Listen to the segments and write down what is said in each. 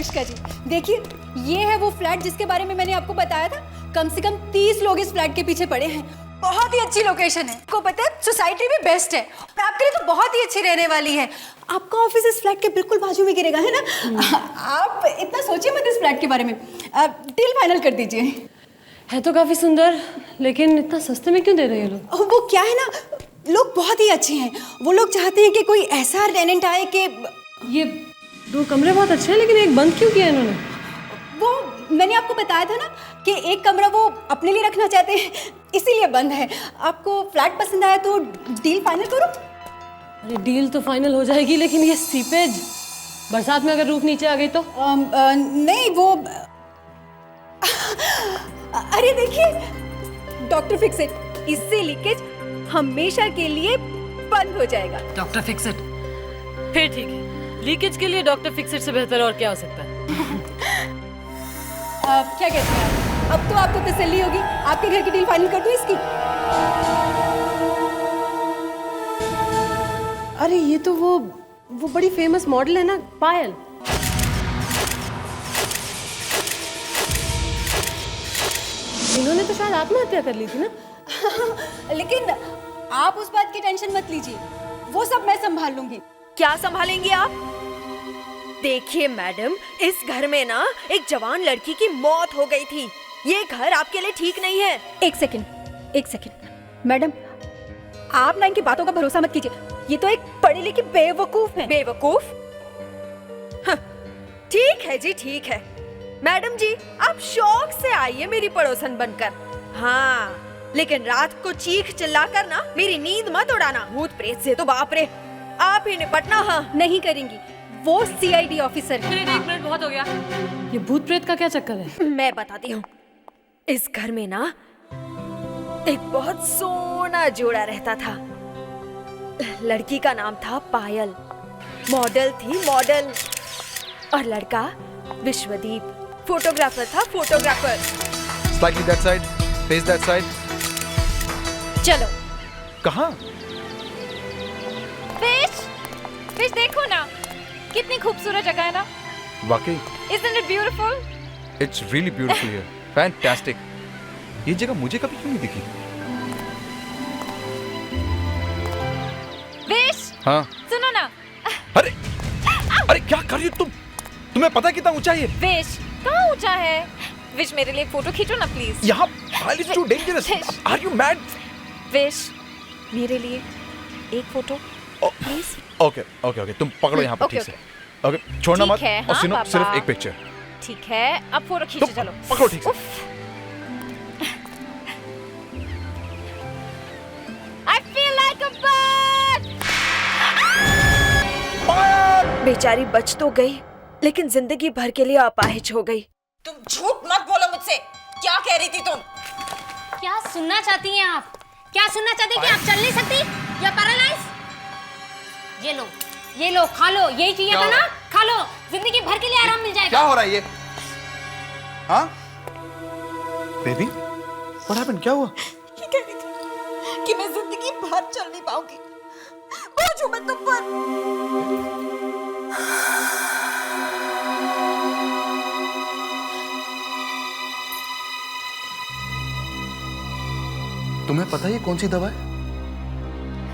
अनुष्का जी, देखिए ये है वो फ्लैट जिसके बारे में मैंने आपको बताया था। कम से कम 30 लोग इस फ्लैट के पीछे पड़े हैं। बहुत ही अच्छी लोकेशन है, आपको पता है सोसाइटी भी बेस्ट है, आपके लिए तो बहुत ही अच्छी रहने वाली है। आपका ऑफिस इस फ्लैट के बिल्कुल बाजू में गिरेगा, है ना? आप इतना सोचिए मत इस फ्लैट के बारे में, डील फाइनल कर दीजिए। है तो काफी सुंदर, लेकिन इतना सस्ते में क्यों दे रहे हैं लोग? वो क्या है ना, लोग बहुत ही अच्छे हैं। वो लोग चाहते हैं कि कोई ऐसा टेनेंट आए कि ये 2 कमरे बहुत अच्छे हैं, लेकिन एक बंद क्यों किया इन्होंने? वो मैंने आपको बताया था ना कि एक कमरा वो अपने लिए रखना चाहते हैं, इसीलिए बंद है। आपको फ्लैट पसंद आया तो डील फाइनल करो। अरे डील तो फाइनल हो जाएगी, लेकिन ये सीपेज, बरसात में अगर रूफ नीचे आ गई तो? नहीं वो अरे देखिए, डॉक्टर फिक्सिट, इससे लीकेज हमेशा के लिए बंद हो जाएगा। Doctor Fixit? फिर ठीक है, लीकेज के लिए डॉक्टर फिक्सिट से बेहतर और क्या हो सकता है? क्या कहते हैं आप? अब तो आपको तसल्ली होगी, आपके घर की डील फाइनल कर दूं इसकी? अरे ये तो वो बड़ी फेमस मॉडल है ना, पायल। इन्होंने तो शायद आत्महत्या कर ली थी ना? लेकिन आप उस बात की टेंशन मत लीजिए, वो सब मैं संभाल लूंगी। क्या संभालेंगी आप? देखिए मैडम, इस घर में ना एक जवान लड़की की मौत हो गई थी। ये घर आपके लिए ठीक नहीं है। एक सेकंड मैडम, आप ना इनकी बातों का भरोसा मत कीजिए। ये तो एक पढ़ी लिखी बेवकूफ है। बेवकूफ? हाँ, ठीक है जी, ठीक है। मैडम जी, आप शौक से आइए मेरी पड़ोसन बनकर। हाँ, लेकिन रात को चीख चिल्ला कर ना मेरी नींद मत उड़ाना। भूत प्रेत से तो बाप रे, आप ही निपटना। हाँ, नहीं करेंगी, वो सीआईडी ऑफिसर है। 1 मिनट बहुत हो गया। ये भूत प्रेत का क्या चक्कर है? मैं बताती हूँ। इस घर में ना एक बहुत सोना जोड़ा रहता था। लड़की का नाम था पायल, मॉडल थी मॉडल, और लड़का विश्वदीप, फोटोग्राफर था, photographer. Slightly that side, face that side. चलो। कहाँ? फिश देखो ना, कितनी खूबसूरत जगह है ना। वाकई। Isn't it beautiful? It's really beautiful here. Fantastic. ये जगह मुझे कभी क्यों नहीं दिखी? फिश, हाँ। सुनो ना। अरे क्या कर रही हो तुम? तुम्हें पता है कितना ऊंचा है ये? फिश, कहाँ ऊंचा है? फिश, मेरे लिए एक फोटो खींचो ना प्लीज। यहाँ is too dangerous. Are you mad? Fish, मेरे लिए एक फोटो प्लीज। ओके, तुम पकड़ो यहाँ पर ठीक से। ओके, छोड़ना मत। ठीक है, और हाँ, सुनो, पापा। सिर्फ एक पिक्चर। ठीक है, अब फोटो खींचो, चलो। पकड़ो ठीक से। I feel like a bird. बेचारी बच तो गई, लेकिन जिंदगी भर के लिए अपाहिज हो गई। तुम झूठ मत बोलो मुझसे। क्या कह रही थी तुम? क्या सुनना चाहती हैं आप? क्या सुनना चाहती हैं कि आप चल नहीं सकती या पैरालाइज? ये लो, खा लो। यही चाहिए था ना? खा लो, जिंदगी भर के लिए आराम मिल जाएगा। क्या हो रहा है ये? हाँ? Baby, what happened? क्या हुआ? ये कह रही थी कि मैं जिंदगी भर चल नहीं पाऊंगी। बोझ हूं मैं तुम पर। तुम्हें पता है ये कौन सी दवा है?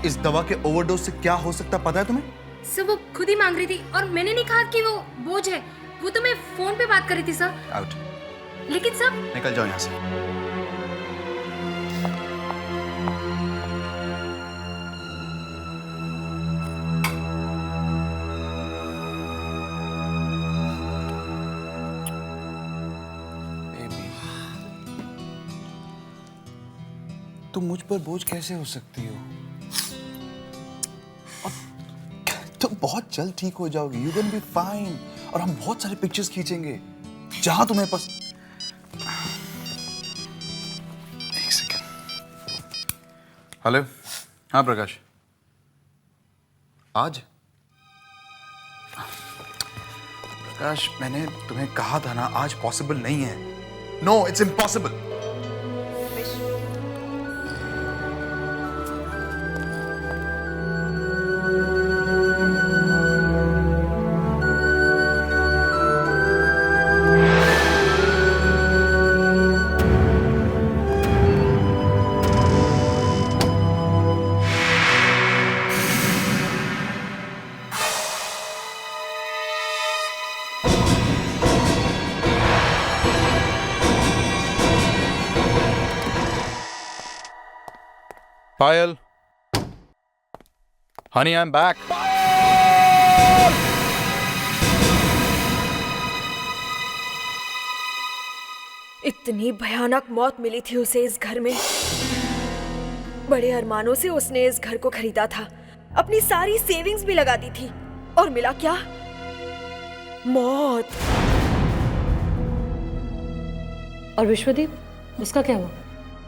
इस दवा के ओवरडोज से क्या हो सकता पता है तुम्हें? सर वो खुद ही मांग रही थी, और मैंने नहीं कहा कि वो बोझ है। वो तो मैं फोन पे बात कर रही थी सर। आउट। लेकिन सर, निकल जाओ यहाँ से। बेबी, तुम मुझ पर बोझ कैसे हो सकती हो? तुम बहुत जल्द ठीक हो जाओगी। You gonna be fine. और हम बहुत सारे पिक्चर्स खींचेंगे जहां तुम्हें एक सेकेंड। हेलो। हाँ प्रकाश, आज? प्रकाश, मैंने तुम्हें कहा था ना, आज पॉसिबल नहीं है। No, it's impossible. Payal, honey, I'm back. इतनी भयानक मौत मिली थी उसे इस घर में। बड़े अरमानों से उसने इस घर को खरीदा था, अपनी सारी सेविंग्स भी लगा दी थी, और मिला क्या? मौत। और विश्वदीप, उसका क्या हुआ?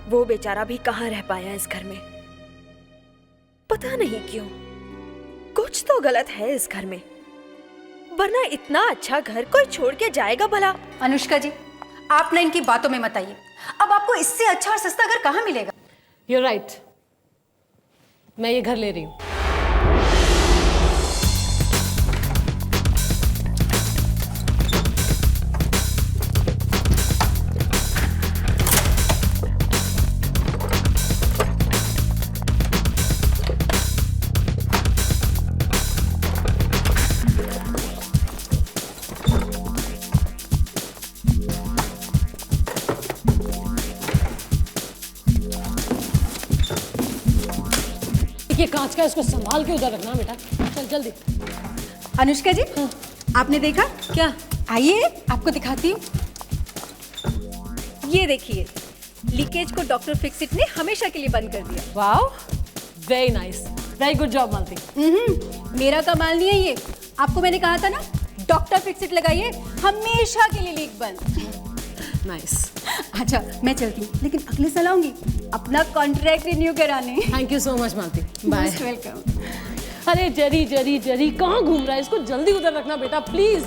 वो बेचारा भी कहाँ रह पाया इस घर में। पता नहीं क्यों, कुछ तो गलत है इस घर में, वरना इतना अच्छा घर कोई छोड़ के जाएगा भला? अनुष्का जी, आप ना इनकी बातों में मत आइए। अब आपको इससे अच्छा और सस्ता घर कहाँ मिलेगा? You're right. मैं ये घर ले रही हूँ। ये कांच का, इसको संभाल के उधर रखना बेटा। चल जल्दी। अनुष्का जी, आपने देखा? क्या? आइए आपको दिखाती हूँ। ये देखिए, लीकेज को डॉक्टर फिक्सिट ने हमेशा के लिए बंद कर दिया। Wow, very nice, very good job Malti. मेरा कमाल नहीं है ये, आपको मैंने कहा था ना, डॉक्टर फिक्सिट लगाइए, हमेशा के लिए लीक बंद। नाइस। अच्छा मैं चलती हूँ, लेकिन अगले साल आऊंगी अपना कॉन्ट्रैक्ट रिन्यू कराने। Thank you so much Malti. Bye. Most welcome. अरे जरी जरी जरी कहाँ घूम रहा है? इसको जल्दी उधर रखना बेटा, प्लीज।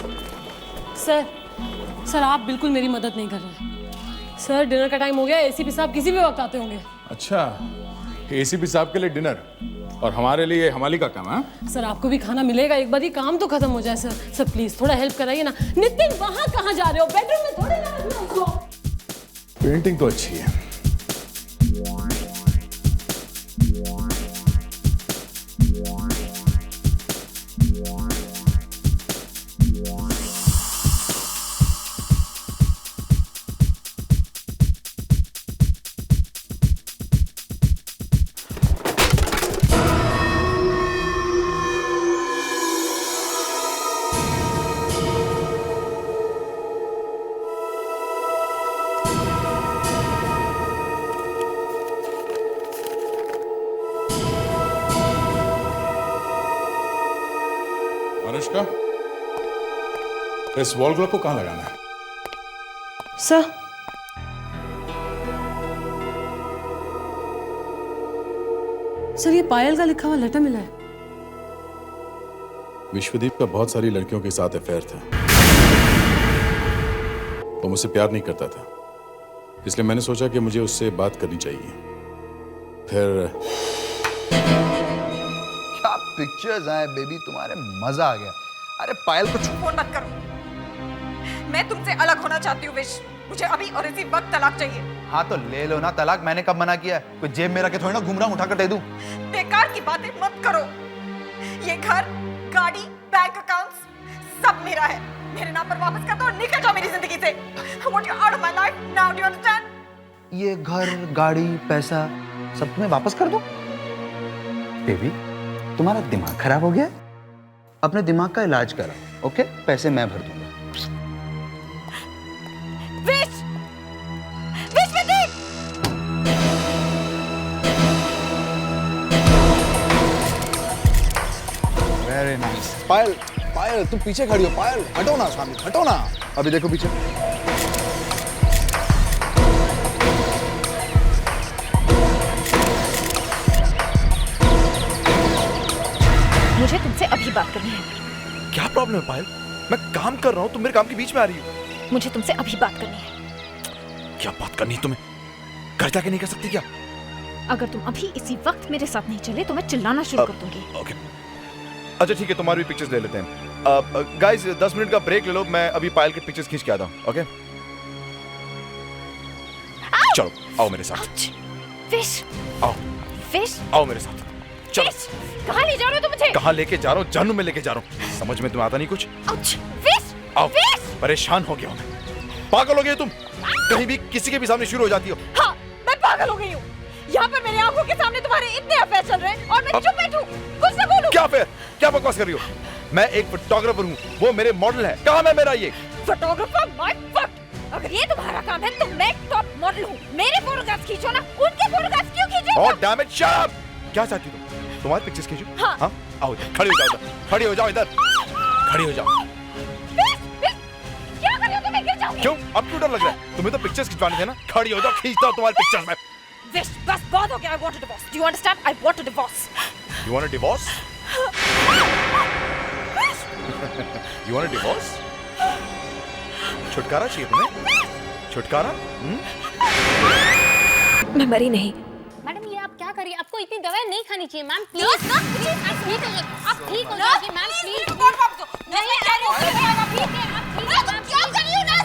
सर आप बिल्कुल मेरी मदद नहीं कर रहे। सर डिनर का टाइम हो गया, एसीपी साहब किसी भी वक्त आते होंगे। अच्छा, एसीपी साहब के लिए डिनर और हमारे लिए हमाली का काम है? सर आपको भी खाना मिलेगा, एक बार ये काम तो खत्म हो जाए। सर प्लीज थोड़ा हेल्प कराइए ना। नितिन, वहाँ कहाँ जा रहे हो? बेडरूम में थोड़े ना रखना उसको। पेंटिंग तो अच्छी है। अनुष्का, इस वॉल क्लॉक को कहाँ लगाना है? सर ये पायल का लिखा हुआ लेटर मिला है। विश्वदीप का बहुत सारी लड़कियों के साथ अफेयर था। वो मुझसे प्यार नहीं करता था, इसलिए मैंने सोचा कि मुझे उससे बात करनी चाहिए। फिर क्या पिक्चर्स आए बेबी, तुम्हारे मजा आ गया। अरे पायल को फोन मत करो, मैं तुमसे अलग होना चाहती हूँ विश। मुझे अभी और इसी वक्त तलाक चाहिए। हाँ तो ले लो ना तलाक, मैंने कब मना किया? कोई जेब में रखे थोड़ी ना घूम रहा हूं, उठाकर दे दूं। बेकार की बातें मत करो। ये घर, गाड़ी, बैंक अकाउंट्स सब मेरा है। मेरे नाम पर वापस कर दो और निकल जाओ मेरी जिंदगी से। I want you out of my life now, do you understand? ये घर, गाड़ी, पैसा सब तुम्हें वापस कर दो? बेबी, तुम्हारा दिमाग खराब हो गया? अपने दिमाग का इलाज कराओ, ओके? पैसे मैं भर दूंगा। विश! विश्वदीप! Very nice. पायल, पायल तुम पीछे खड़ी हो। पायल हटो ना सामने, हटो ना। अभी देखो पीछे। मुझे तुमसे अभी बात करनी है। क्या प्रॉब्लम है पायल? मैं काम कर रहा हूँ, तुम मेरे काम के बीच में आ रही हो। मुझे तुमसे अभी बात करनी है। क्या बात करनी है तुम्हें? घर जाके नहीं कर सकती क्या? अगर तुम अभी इसी वक्त मेरे साथ नहीं चले तो मैं चिल्लाना शुरू कर दूंगी। ओके, अच्छा ठीक है, तुम्हारी भी पिक्चर्स ले लेते हैं। गाइस 10 मिनट का ब्रेक ले लो, मैं अभी पायल के पिक्चर्स खींच के आता हूँ। ओके चलो आओ मेरे साथ। फिश, आओ फिश, आओ मेरे साथ। चलो। कहाँ ले जा रहे हो तुम मुझे? कहाँ लेके जा रहा हूँ? जानू में लेके जा रहा हूँ। समझ में तुम्हें आता नहीं कुछ? फिश, आओ। फिश! परेशान हो गया हूँ मैं। पागल हो गई तुम, कहीं भी किसी के भी सामने शुरू हो जाती हो। हाँ, मैं पागल हो गई हूँ। यहाँ पर मेरी आंखों के सामने तुम्हारे इतने अफेयर चल रहे हैं और मैं चुप बैठूं, कुछ ना बोलूं। क्या अफेयर? क्या बकवास कर रही हो? मैं एक फोटोग्राफर हूँ, वो मेरे मॉडल है। कहाँ है मेरा ये? Photographer my fuck. अगर ये तुम्हारा काम है तो मैं टॉप मॉडल हूँ। मेरे फोटोग्राफ्स खींचो ना, उनके फोटोग्राफ्स क्यों खींचो? Oh damn it, shut up! क्या चाहती तुम? तुम्हारी पिक्चर्स खींचो? हाँ? आओ इधर, खड़ी हो जाओ इधर, खड़ी हो जाओ इधर, खड़ी हो जाओ। क्या कर रहे हो तुम? मैं गिर जाऊंगी। क्यों? अब क्यों डर लग रहा है? तुम्हें तो पिक्चर्स खिंचवाने थे ना? खड़ी हो जाओ, खींचता हूँ तुम्हारी पिक्चर्स में। विश, बस बहुत हो गया। I want a divorce. Do you understand? I want a divorce. You want a divorce? You want a divorce? छुटकारा चाहिए तुम्हें? छुटकारा? मैं मरी नहीं। मैडम ये आप क्या करिए, आपको इतनी दवाई नहीं खानी चाहिए मैम, प्लीज। आप ठीक हो जाइए मैम, प्लीज।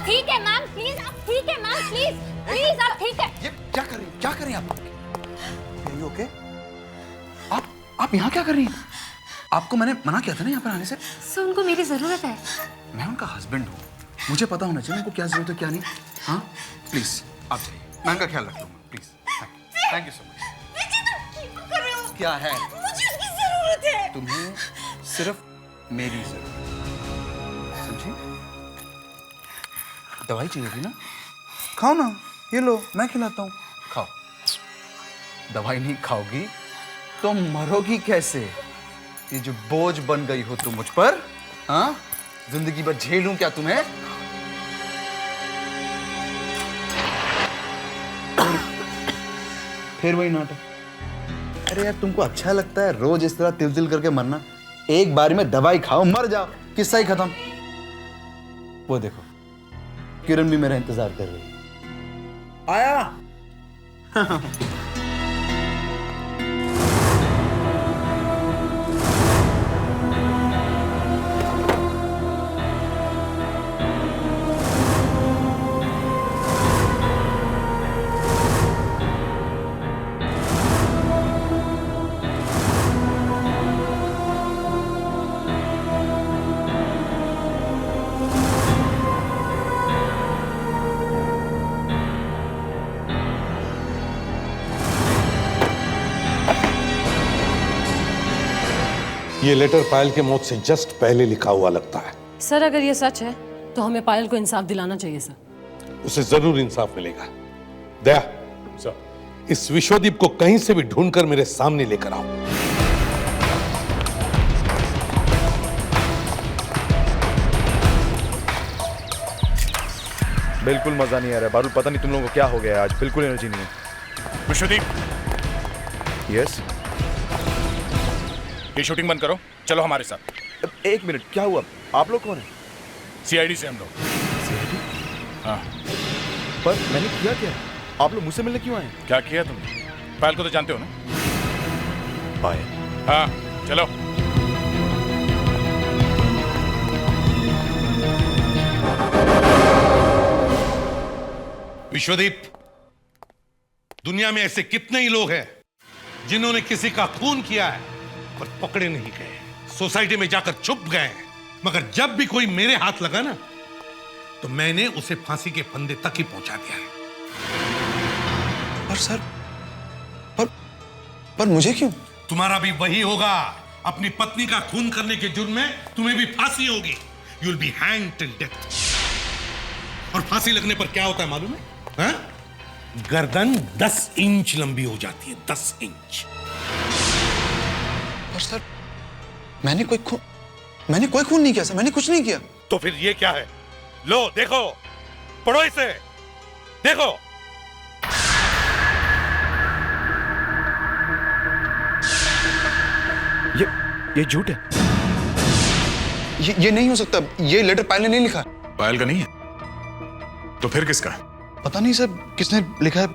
ठीक है मैम, प्लीज। आप ठीक है मैम, प्लीज प्लीज, आप ठीक है। ये क्या कर रही हैं? क्या कर रही हैं आप? Are you okay? आप यहाँ क्या कर रही हैं? आपको मैंने मना किया था ना यहाँ पर आने से। सर उनको मेरी जरूरत है। मैं उनका हस्बैंड हूँ, मुझे पता होना चाहिए उनको क्या जरूरत है क्या नहीं। हाँ प्लीज आप जाइए, मैं उनका ख्याल रख लूंगा। Please thank you so much. क्या है? मुझे उसकी जरूरत है। तुम्हें सिर्फ मेरी जरूरत, समझी? दवाई चाहिए थी ना? खाओ ना, ये लो मैं खिलाता हूँ, खाओ। दवाई नहीं खाओगी तो मरोगी कैसे? ये जो बोझ बन गई हो तुम मुझ पर, हाँ? जिंदगी भर झेलूं क्या तुम्हें? फिर वही नाटक। अरे यार तुमको अच्छा लगता है रोज इस तरह तिल तिल करके मरना? एक बारी में दवाई खाओ, मर जाओ, किस्सा ही खत्म। वो देखो किरण भी मेरा इंतजार कर रही है। आया। ये लेटर पायल के मौत से जस्ट पहले लिखा हुआ लगता है। सर अगर ये सच है तो हमें पायल को इंसाफ दिलाना चाहिए सर। उसे जरूर इंसाफ मिलेगा। दया सर, इस विश्वदीप को कहीं से भी ढूंढकर मेरे सामने लेकर आओ। बिल्कुल मजा नहीं आ रहा है बारूद, पता नहीं तुम लोगों को क्या हो गया है आज, बिल्कुल एनर्जी नहीं है। विश्वदीप, यस ये शूटिंग बंद करो, चलो हमारे साथ। एक मिनट, क्या हुआ? आप लोग कौन हैं? सीआईडी से हम लोग। हाँ। पर मैंने किया क्या? आप लोग मुझसे मिलने क्यों आए? क्या किया तुमने? पायल को तो जानते हो ना? पायल? हाँ चलो। विश्वदीप, दुनिया में ऐसे कितने ही लोग हैं जिन्होंने किसी का खून किया है पर पकड़े नहीं गए, सोसाइटी में जाकर छुप गए, मगर जब भी कोई मेरे हाथ लगा ना तो मैंने उसे फांसी के फंदे तक ही पहुंचा दिया है। पर सर, पर मुझे क्यों? तुम्हारा भी वही होगा। अपनी पत्नी का खून करने के जुर्म में तुम्हें भी फांसी होगी। You will be hanged till death. और फांसी लगने पर क्या होता है मालूम है? हाँ? गर्दन 10 इंच लंबी हो जाती है, 10 इंच। पर सर, मैंने कोई खून नहीं किया सर, मैंने कुछ नहीं किया। तो फिर ये क्या है? लो देखो, पढ़ो इसे, देखो। ये झूठ है। ये नहीं हो सकता, ये लेटर पायल ने नहीं लिखा। पायल का नहीं है तो फिर किसका? पता नहीं सर किसने लिखा है,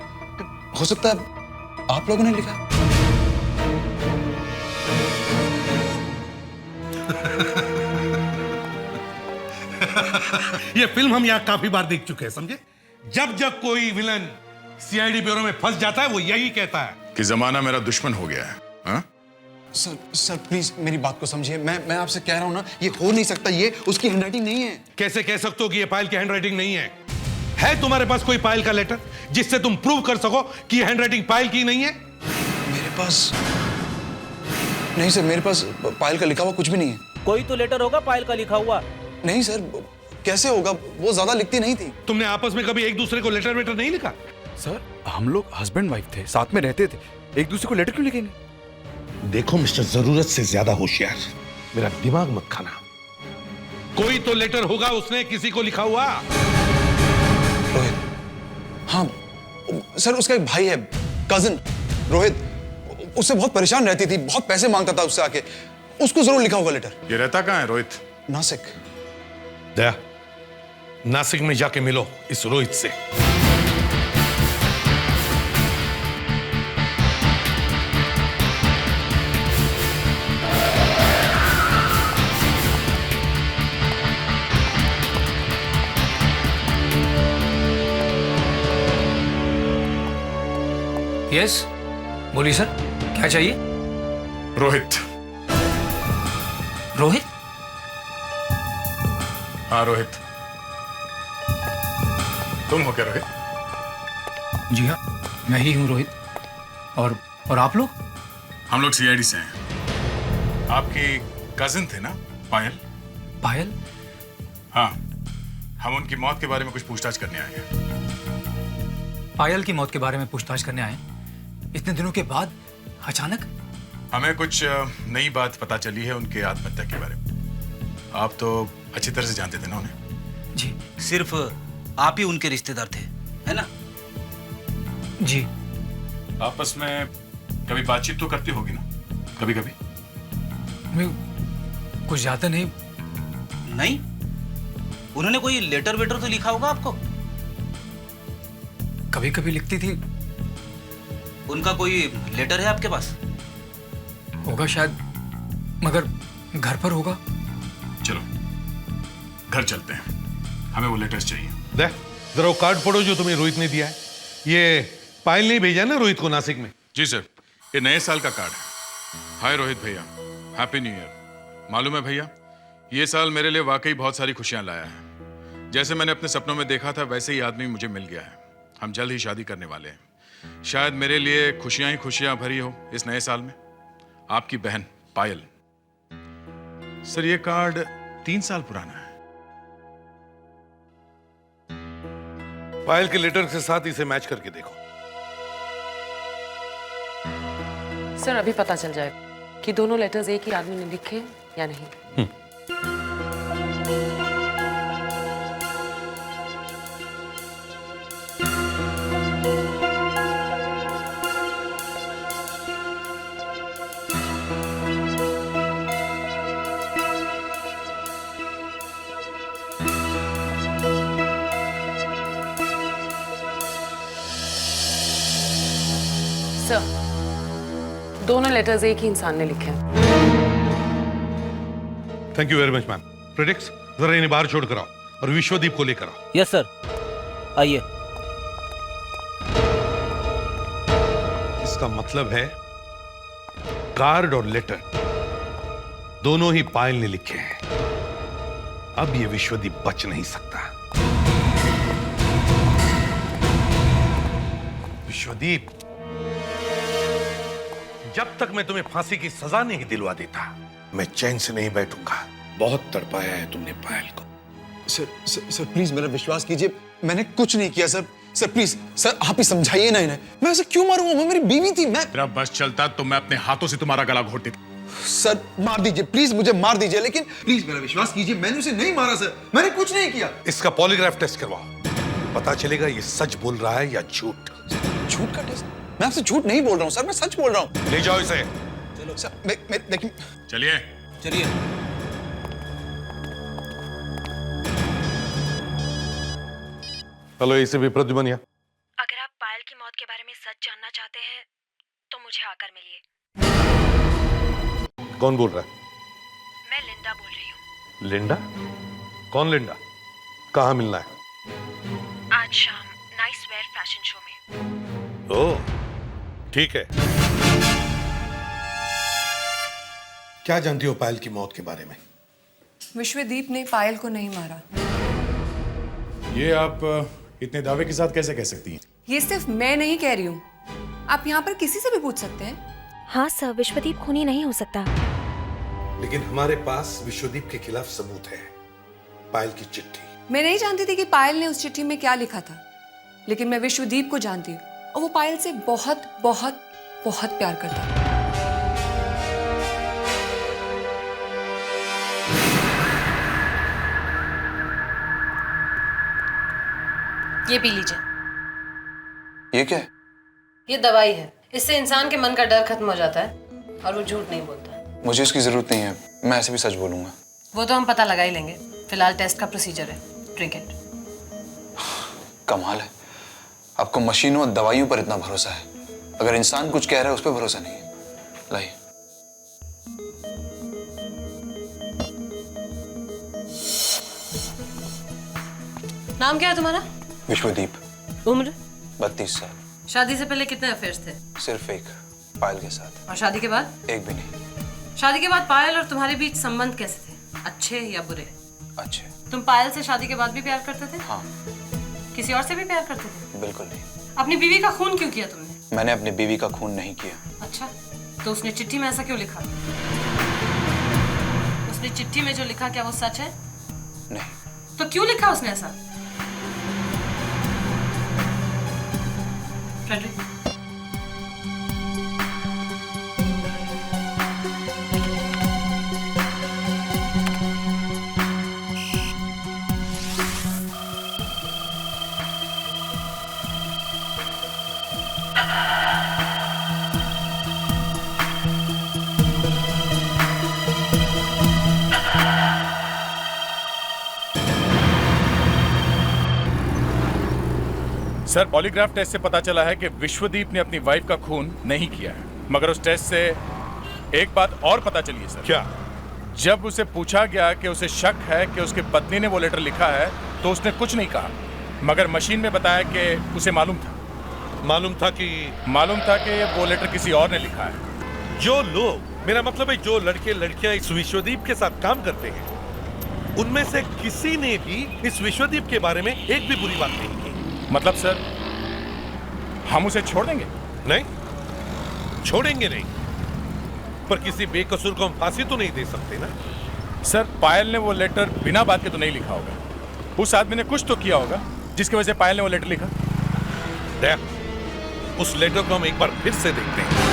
हो सकता है आप लोगों ने लिखा है। ये फिल्म हम यहाँ काफी बार देख चुके हैं, समझे? जब जब कोई विलन सीआईडी ब्यूरो में फंस जाता है वो यही कहता है कि जमाना मेरा दुश्मन हो गया है। हाँ? सर प्लीज मेरी बात को समझिए, मैं आपसे कह रहा हूं ना, ये हो नहीं सकता, ये उसकी हैंडराइटिंग नहीं है। कैसे कह सकते हो कि ये पायल की हैंडराइटिंग नहीं है? है तुम्हारे पास कोई पायल का लेटर जिससे तुम प्रूव कर सको कि हैंडराइटिंग पायल की नहीं है? मेरे पास नहीं सर, मेरे पास पायल का लिखा हुआ कुछ भी नहीं है। कोई तो लेटर होगा पायल का लिखा हुआ। नहीं सर, कैसे होगा, वो ज्यादा लिखती नहीं थी। तुमने आपस में कभी एक दूसरे को लेटर वेटर नहीं लिखा? सर हम लोग हस्बैंड वाइफ थे, साथ में रहते थे, एक दूसरे को लेटर क्यों लिखेंगे? देखो मिस्टर, जरूरत से ज्यादा होशियार, मेरा दिमाग मत खाना। कोई तो लेटर होगा उसने किसी को लिखा हुआ। रोहित, हाँ सर, उसका एक भाई है, कजिन रोहित, उससे बहुत परेशान रहती थी, बहुत पैसे मांगता था उससे आके, उसको जरूर लिखा होगा लेटर। ये रहता कहाँ है रोहित? नासिक। दया, नासिक में जाके मिलो इस रोहित से। यस, बोलिए सर, क्या चाहिए? रोहित। रोहित? हाँ रोहित। तुम हो क्या रोहित? जी हाँ, मैं ही हूँ रोहित। और आप लोग? हम लोग सीआईडी से हैं। आपकी कजिन थे ना पायल? पायल? हाँ, हम उनकी मौत के बारे में कुछ पूछताछ करने आए हैं। पायल की मौत के बारे में पूछताछ करने आए? इतने दिनों के बाद अचानक? हमें कुछ नई बात पता चली है उनके आत्महत्या के बारे में। आप तो अच्छी तरह से जानते थे ना उन्हें? जी। सिर्फ आप ही उनके रिश्तेदार थे, है ना? जी। आपस में कभी बातचीत तो करती होगी ना, कभी कभी? कुछ ज्यादा नहीं। नहीं? उन्होंने कोई लेटर वेटर तो लिखा होगा आपको? कभी कभी लिखती थी। उनका कोई लेटर है आपके पास? होगा शायद, मगर घर पर होगा। चलो घर चलते हैं, हमें वो लेटर्स चाहिए। दे, जरा वो कार्ड पढ़ो जो तुम्हें रोहित ने दिया है। ये पायल ने भेजा ना रोहित को नासिक में? जी सर, ये नए साल का कार्ड है। हाय रोहित भैया, हैप्पी न्यू ईयर। मालूम है भैया, ये साल मेरे लिए वाकई बहुत सारी खुशियां लाया है। जैसे मैंने अपने सपनों में देखा था वैसे ही आदमी मुझे मिल गया है। हम जल्द ही शादी करने वाले हैं। शायद मेरे लिए खुशियां ही खुशियां भरी हो इस नए साल में। आपकी बहन पायल। सर ये कार्ड 3 साल पुराना है। पायल के लेटर के साथ इसे मैच करके देखो। सर अभी पता चल जाएगा कि दोनों लेटर्स एक ही आदमी ने लिखे या नहीं। सर, दोनों लेटर्स एक ही इंसान ने लिखे हैं। Thank you very much ma'am. Predicts, जरा इन्हें बाहर छोड़ कर आओ और विश्वदीप को लेकर आओ। यस सर, आइए। इसका मतलब है कार्ड और लेटर दोनों ही पायल ने लिखे हैं। अब ये विश्वदीप बच नहीं सकता। विश्वदीप, जब तक मैं तुम्हें फांसी की सजा नहीं दिलवा देता मैं चैन से नहीं बैठूंगा। बहुत तड़पाया है तुमने पायल को। सर प्लीज मेरा विश्वास कीजिए, मैंने कुछ नहीं किया सर। सर प्लीज सर, आप ही समझाइए ना इन्हें। मैं ऐसे क्यों मारूंगा? वो मेरी बीवी थी। मैं तेरा बस चलता तो मैं अपने हाथों से तुम्हारा गला घोट देता। सर मार दीजिए प्लीज, मुझे मार दीजिए, लेकिन प्लीज मेरा विश्वास कीजिए, मैंने उसे नहीं मारा सर, मैंने कुछ नहीं किया। इसका पॉलीग्राफ टेस्ट करवाओ, पता चलेगा ये सच बोल रहा है या झूठ। झूठ का टेस्ट? मैं आपसे झूठ नहीं बोल रहा हूँ सर, मैं सच बोल रहा हूँ। ले जाओ इसे। चलो सर, मैं देखिए। चलिए चलिए। हेलो, इसे भी प्रद्युमन यहाँ। अगर आप पायल की मौत के बारे में सच जानना चाहते हैं तो मुझे आकर मिलिए। कौन बोल रहा है? मैं लिंडा बोल रही हूँ। लिंडा? कौन लिंडा? कहाँ मिलना है? आज शाम नाइस वेयर फैशन शो में। ओह, ठीक है। क्या जानती हो पायल की मौत के बारे में? विश्वदीप ने पायल को नहीं मारा। ये आप इतने दावे के साथ कैसे कह सकती हैं? ये सिर्फ मैं नहीं कह रही हूँ, आप यहाँ पर किसी से भी पूछ सकते हैं। हाँ सर, विश्वदीप खूनी नहीं हो सकता। लेकिन हमारे पास विश्वदीप के खिलाफ सबूत है, पायल की चिट्ठी। मैं नहीं जानती थी कि पायल ने उस चिट्ठी में क्या लिखा था, लेकिन मैं विश्वदीप को जानती हूँ और वो पायल से बहुत बहुत बहुत प्यार करता है। ये पी लीजिए। ये क्या है? ये दवाई है, इससे इंसान के मन का डर खत्म हो जाता है और वो झूठ नहीं बोलता। मुझे इसकी जरूरत नहीं है, मैं ऐसे भी सच बोलूंगा। वो तो हम पता लगा ही लेंगे, फिलहाल टेस्ट का प्रोसीजर है। Drink it. कमाल है, आपको मशीनों और दवाइयों पर इतना भरोसा है, अगर इंसान कुछ कह रहा है उस पर भरोसा नहीं है। लाइए। नाम क्या है तुम्हारा? विश्वदीप। उम्र? 32 साल। शादी से पहले कितने अफेयर्स थे? सिर्फ एक, पायल के साथ। और शादी के बाद? एक भी नहीं। शादी के बाद पायल और तुम्हारे बीच संबंध कैसे थे, अच्छे या बुरे? अच्छे। तुम पायल से शादी के बाद भी प्यार करते थे? हाँ। किसी और से भी प्यार करते थे? बिल्कुल नहीं। अपनी बीवी का खून क्यों किया तुमने? मैंने अपनी बीवी का खून नहीं किया। अच्छा, तो उसने चिट्ठी में ऐसा क्यों लिखा? उसने चिट्ठी में जो लिखा क्या वो सच है? नहीं। तो क्यों लिखा उसने ऐसा? फ्रेडरिक, सर, पॉलीग्राफ टेस्ट से पता चला है कि विश्वदीप ने अपनी वाइफ का खून नहीं किया है, मगर उस टेस्ट से एक बात और पता चली है सर। क्या? जब उसे पूछा गया कि उसे शक है कि उसकी पत्नी ने वो लेटर लिखा है तो उसने कुछ नहीं कहा, मगर मशीन में बताया कि उसे मालूम था कि वो लेटर किसी और ने लिखा है। जो लोग, मेरा मतलब है जो लड़के लड़कियां इस विश्वदीप के साथ काम करते हैं, उनमें से किसी ने भी इस विश्वदीप के बारे में एक भी बुरी बात नहीं की। मतलब सर, हम उसे छोड़ देंगे? नहीं, छोड़ेंगे नहीं, पर किसी बेकसूर को हम फांसी तो नहीं दे सकते ना। सर, पायल ने वो लेटर बिना बात के तो नहीं लिखा होगा, उस आदमी ने कुछ तो किया होगा जिसकी वजह से पायल ने वो लेटर लिखा। उस लेटर को हम एक बार फिर से देखते हैं।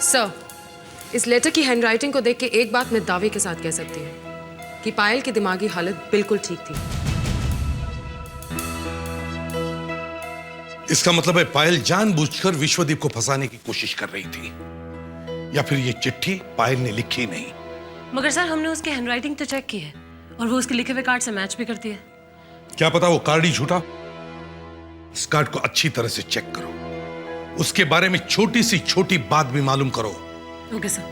सर, इस लेटर की हैंडराइटिंग को देख के एक बात मैं दावे के साथ कह सकती हूँ कि पायल की दिमागी हालत बिल्कुल ठीक थी। इसका मतलब है पायल जानबूझकर विश्वदीप को फंसाने की कोशिश कर रही थी, या फिर ये चिट्ठी पायल ने लिखी नहीं। मगर सर, हमने उसकी हैंडराइटिंग तो चेक की है और वो उसके लिखे हुए कार्ड से मैच भी करती है। क्या पता वो कार्ड ही झूठा। इस कार्ड को अच्छी तरह से चेक करो, उसके बारे में छोटी सी छोटी बात भी मालूम करो। Okay sir.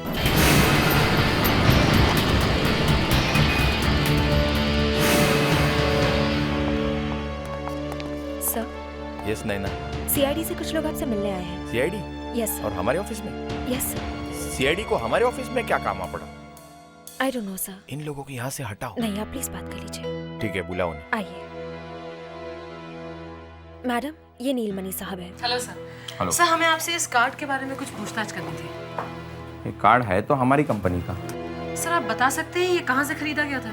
सर। यस नैना। सीआईडी से कुछ लोग आपसे मिलने आए हैं। सीआईडी? Yes sir. और हमारे ऑफिस में? Yes sir. सीआईडी को हमारे ऑफिस में क्या काम आ पड़ा? I don't know sir. इन लोगों को यहाँ से हटाओ। नहीं, आप प्लीज बात कर लीजिए। ठीक है, बुलाओ उन्हें। आइए। मैडम, ये नीलमणि साहब है। Hello sir. हेलो सर, हमें आपसे इस कार्ड के बारे में कुछ पूछताछ करनी थी। ये कार्ड है तो हमारी कंपनी का। सर, आप बता सकते हैं ये कहाँ से खरीदा गया था?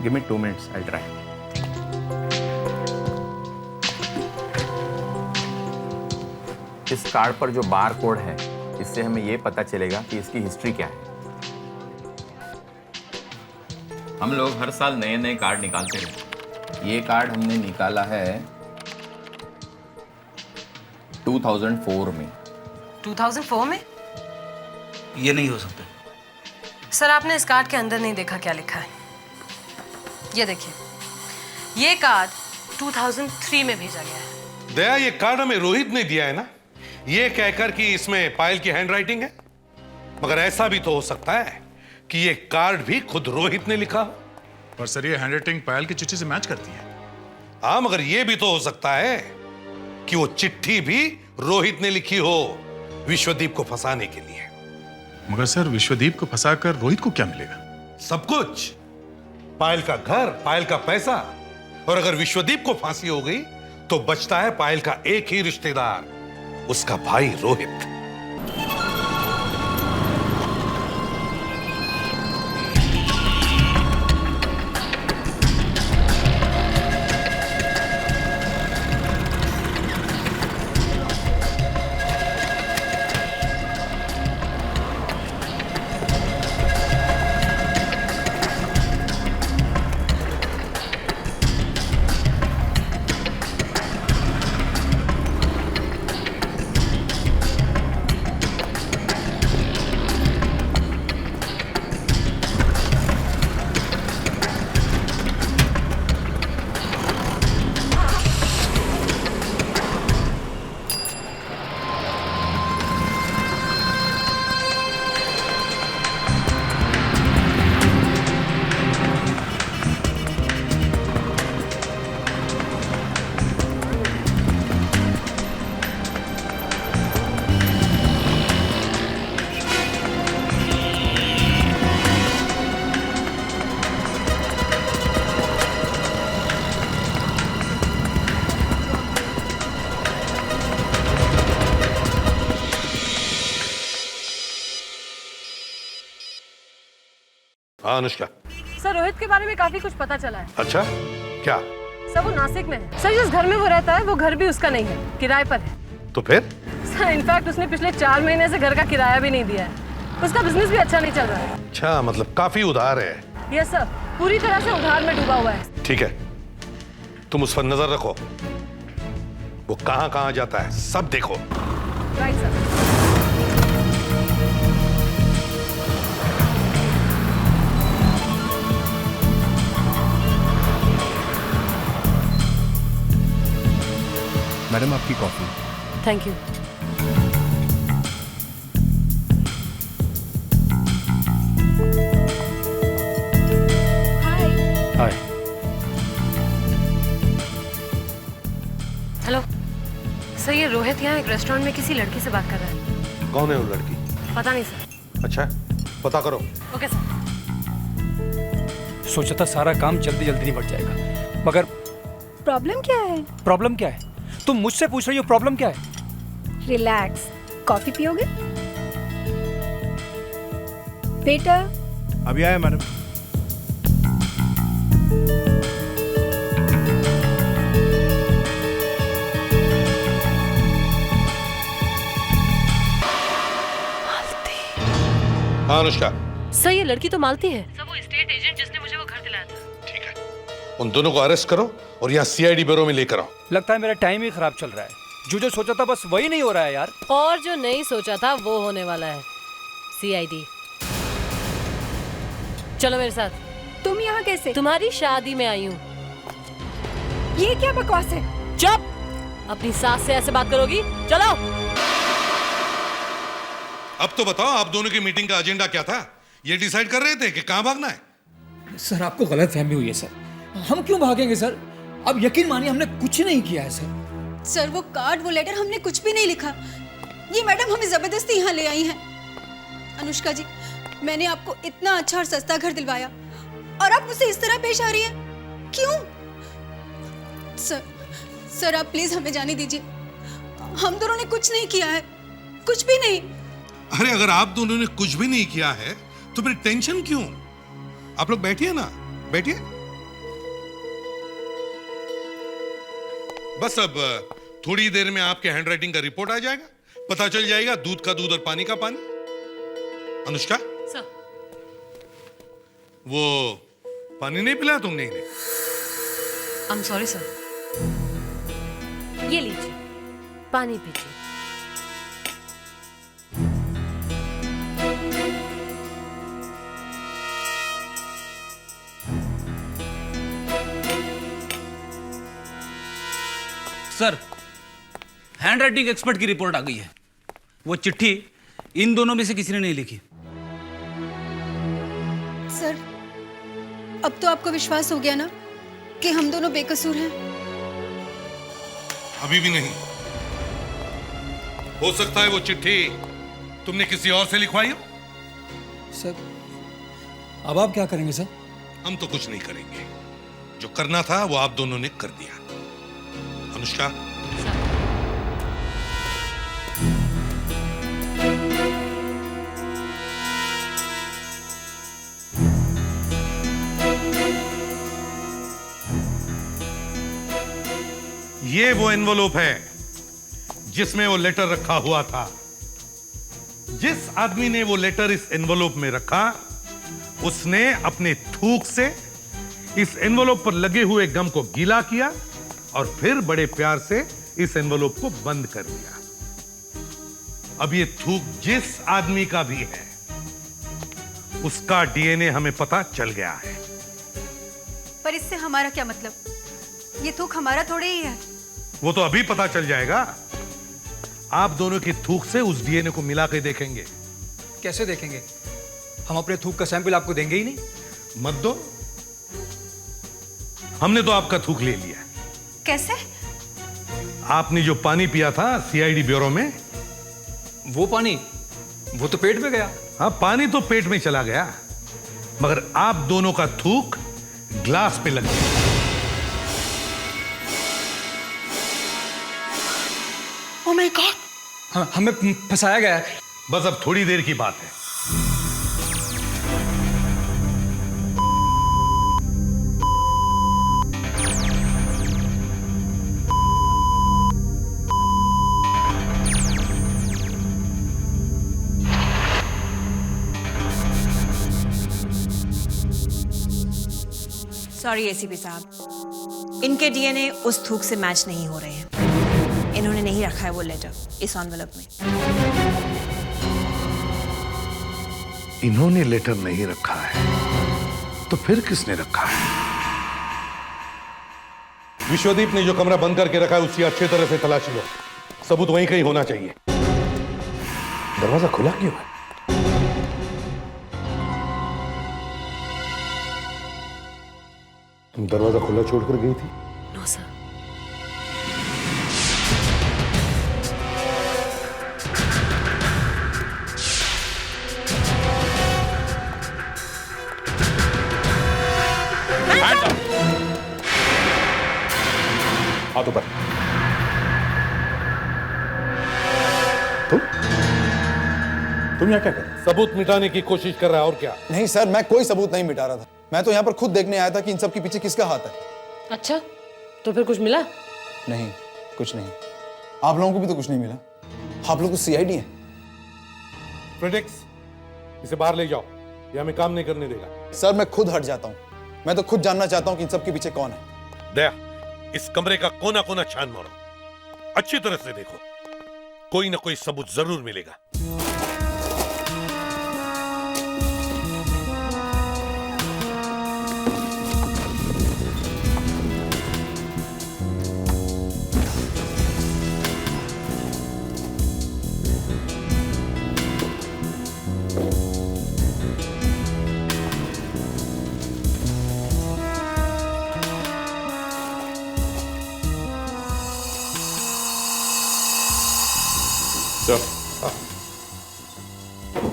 Give me 2 minutes, I try. इस कार्ड पर जो बार कोड है, इससे हमें ये पता चलेगा कि इसकी हिस्ट्री क्या है। हम लोग हर साल नए नए कार्ड निकालते हैं। ये कार्ड हमने निकाला है 2004 में। 2004 में? ये नहीं हो सकता। सर, आपने इस कार्ड के अंदर नहीं देखा क्या लिखा है? ये देखिए, ये कार्ड 2003 में भेजा गया है। दया, ये कार्ड हमें रोहित ने दिया है ना, ये कहकर कि इसमें पायल की हैंडराइटिंग है। मगर ऐसा भी तो हो सकता है कि ये कार्ड भी खुद रोहित ने लिखा हो। पर सर, ये हैंडराइटिंग पायल की चिट्ठी से मैच करती है। हाँ, मगर ये भी तो हो सकता है कि वो चिट्ठी भी रोहित ने लिखी हो। विश्वदीप को फंसाने के लिए। मगर सर, विश्वदीप को फंसाकर रोहित को क्या मिलेगा? सब कुछ, पायल का घर, पायल का पैसा। और अगर विश्वदीप को फांसी हो गई तो बचता है पायल का एक ही रिश्तेदार, उसका भाई रोहित। हाँ अनुष्का। सर, रोहित के बारे में काफी कुछ पता चला है। अच्छा, क्या? सर, वो नासिक में है। सर, जिस घर में वो रहता है वो घर भी उसका नहीं है, किराए पर है। तो फिर? सर, इनफैक्ट उसने पिछले 4 महीने से घर का किराया भी नहीं दिया है। उसका बिजनेस भी अच्छा नहीं चल रहा है। अच्छा, मतलब काफी उधार है। यस सर, पूरी तरह से उधार में डूबा हुआ है। ठीक है, तुम उस पर नजर रखो, वो कहां कहां जाता है सब देखो। Right sir. मैडम, आपकी coffee. Thank you. Hi. Hello sir, ये रोहित यहाँ एक रेस्टोरेंट में किसी लड़की से बात कर रहा है। कौन है वो लड़की? पता नहीं सर। अच्छा, पता करो। Okay sir. सोचा था सारा काम जल्दी जल्दी निपट जाएगा, मगर प्रॉब्लम क्या है? प्रॉब्लम क्या है? तुम मुझसे पूछ रही हो प्रॉब्लम क्या है? रिलैक्स, कॉफी पियोगे? बेटा अभी आया मैडम। हाँ अनुष्का। सर, ये लड़की तो मालती है। सर, वो स्टेट एजेंट जिसने मुझे वो घर दिलाया था। ठीक है, उन दोनों को अरेस्ट करो और यहाँ सीआईडी ब्यूरो में लेकर आओ। लगता है मेरा टाइम ही खराब चल रहा है। जो सोचा था बस वही नहीं हो रहा है यार। और जो नहीं सोचा था वो होने वाला है। सीआईडी। चलो मेरे साथ। तुम यहाँ कैसे? तुम्हारी शादी में आई हूँ। ये क्या बकवास है? चुप! अपनी सास से ऐसे बात करोगी? चलो। अब तो बताओ, आप दोनों की मीटिंग का एजेंडा क्या था? ये डिसाइड कर रहे थे कि कहाँ भागना है? सर, आपको गलत फहमी हुई है सर। हम क्यों भागेंगे सर? अब यकीन मानिए हमने कुछ नहीं किया है सर। सर, वो कार्ड, वो लेटर, हमने कुछ भी नहीं लिखा। ये मैडम हमें जबरदस्ती यहाँ ले आई हैं। अनुष्का जी, मैंने आपको इतना अच्छा और सस्ता घर दिलवाया और आप मुझसे इस तरह पेश आ रही हैं। क्यों? सर आप प्लीज हमें जाने दीजिए। हम दोनों ने कुछ नहीं किया है, कुछ भी नहीं। अरे अगर आप दोनों ने कुछ भी नहीं किया है तो फिर टेंशन क्यों? आप लोग बैठिए ना, बैठिए। बस अब थोड़ी देर में आपके हैंडराइटिंग का रिपोर्ट आ जाएगा, पता चल जाएगा दूध का दूध और पानी का पानी। अनुष्का सर, वो पानी नहीं पिलाया तुमने इन्हें? I am sorry sir. ये लीजिए, पानी पीजिए। सर, हैंडराइटिंग एक्सपर्ट की रिपोर्ट आ गई है। वो चिट्ठी इन दोनों में से किसी ने नहीं लिखी। सर, अब तो आपको विश्वास हो गया ना कि हम दोनों बेकसूर हैं? अभी भी नहीं। हो सकता है वो चिट्ठी तुमने किसी और से लिखवाई हो। सर अब आप क्या करेंगे सर? हम तो कुछ नहीं करेंगे, जो करना था वो आप दोनों ने कर दिया। अनुष्का, ये वो एनवलप है जिसमें वो लेटर रखा हुआ था। जिस आदमी ने वो लेटर इस एनवलप में रखा, उसने अपने थूक से इस एनवलप पर लगे हुए गम को गीला किया और फिर बड़े प्यार से इस एनवलप को बंद कर दिया। अब ये थूक जिस आदमी का भी है, उसका डीएनए हमें पता चल गया है। पर इससे हमारा क्या मतलब? ये थूक हमारा थोड़े ही है। वो तो अभी पता चल जाएगा। आप दोनों की थूक से उस डीएनए को मिला के देखेंगे। कैसे देखेंगे? हम अपने थूक का सैंपल आपको देंगे ही नहीं। मत दो, हमने तो आपका थूक ले लिया। कैसे? आपने जो पानी पिया था सीआईडी ब्यूरो में, वो पानी वो तो पेट में गया। हाँ, पानी तो पेट में चला गया, मगर आप दोनों का थूक ग्लास पे लग गया। Oh my God! हाँ, हमें फंसाया गया है। बस अब थोड़ी देर की बात है। सॉरी एसीपी साहब, इनके डीएनए उस थूक से मैच नहीं हो रहे हैं। इन्होंने नहीं रखा है वो लेटर इस एनवलप में। इन्होंने लेटर नहीं रखा है तो फिर किसने रखा है? विश्वदीप ने जो कमरा बंद करके रखा है उसकी अच्छी तरह से तलाशी लो। सबूत वहीं कहीं होना चाहिए। दरवाजा खुला क्यों है? तुम दरवाजा खुला छोड़कर गई थी? No sir. हाथ ऊपर। तुम यहाँ क्या कर रहे हो? सबूत मिटाने की कोशिश कर रहा है और क्या? नहीं सर, मैं कोई सबूत नहीं मिटा रहा था। मैं तो यहाँ पर खुद देखने आया था कि इन सब के पीछे किसका हाथ है। अच्छा, तो फिर कुछ मिला? नहीं, कुछ नहीं। आप लोगों को भी तो कुछ नहीं मिला। आप लोग तो सीआईडी हैं। प्रेडिक्स, इसे बाहर ले जाओ, ये हमें काम नहीं करने देगा। सर मैं खुद हट जाता हूँ। मैं तो खुद जानना चाहता हूँ कि इन सब के पीछे कौन है। दया, इस कमरे का कोना कोना छान मारो, अच्छी तरह से देखो, कोई ना कोई सबूत जरूर मिलेगा।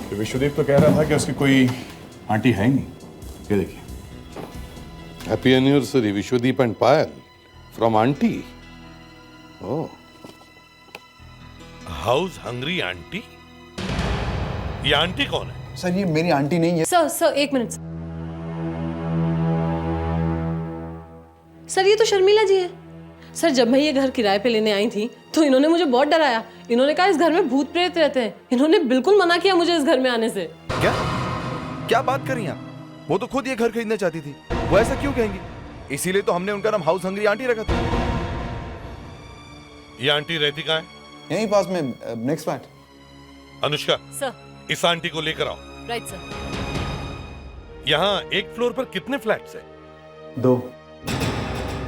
तो विश्वदीप तो कह रहा था कि उसकी कोई आंटी है ही नहीं। ये देखिए। Happy anniversary Vishwadeep and Payal from aunty. Oh, house hungry aunty? ये आंटी कौन है? सर ये मेरी आंटी नहीं है। सर एक मिनट। सर ये तो शर्मिला जी है। सर जब मैं ये घर किराए पे लेने आई थी तो इन्होंने मुझे बहुत डराया। इन्होंने कहा इस घर में भूत प्रेत रहते हैं। इन्होंने बिल्कुल मना किया मुझे इस घर में आने से। क्या बात कर रही हैं आप? वो तो खुद ये घर खरीदना चाहती थी। वो ऐसा क्यों कहेंगी? इसीलिए तो हमने उनका नाम हाउस हंग्री आंटी रखा था। ये आंटी रहती कहाँ है? यहीं पास में, नेक्स्ट फ्लैट। अनुष्का, सर इस आंटी को लेकर आओ। Right sir. यहाँ एक फ्लोर पर कितने फ्लैट्स हैं? 2।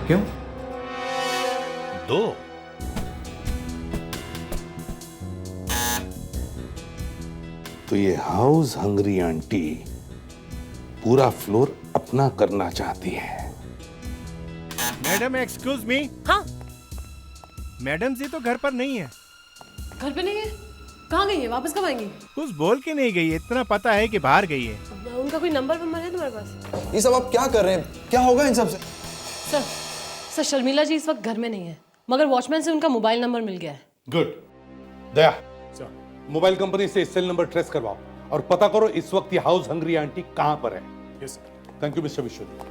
क्यों? 2? तो ये हाउस हंग्री आंटी पूरा फ्लोर अपना करना चाहती है। Madam excuse me. हाँ मैडम जी तो घर पर नहीं है। घर पे नहीं है? कहाँ गई है? वापस कब आएंगी? कुछ बोल के नहीं गई है, इतना पता है कि बाहर गई है। उनका कोई नंबर है तुम्हारे पास? ये सब आप क्या कर रहे हैं? क्या होगा इन सब से? सर शर्मिला जी इस वक्त घर में नहीं है, मगर वॉचमैन से उनका मोबाइल नंबर मिल गया है। गुड। दया, मोबाइल कंपनी से सेल नंबर ट्रेस करवाओ और पता करो इस वक्त ये हाउस हंग्री आंटी कहां पर है। Yes sir. Thank you mister Vishwadeep.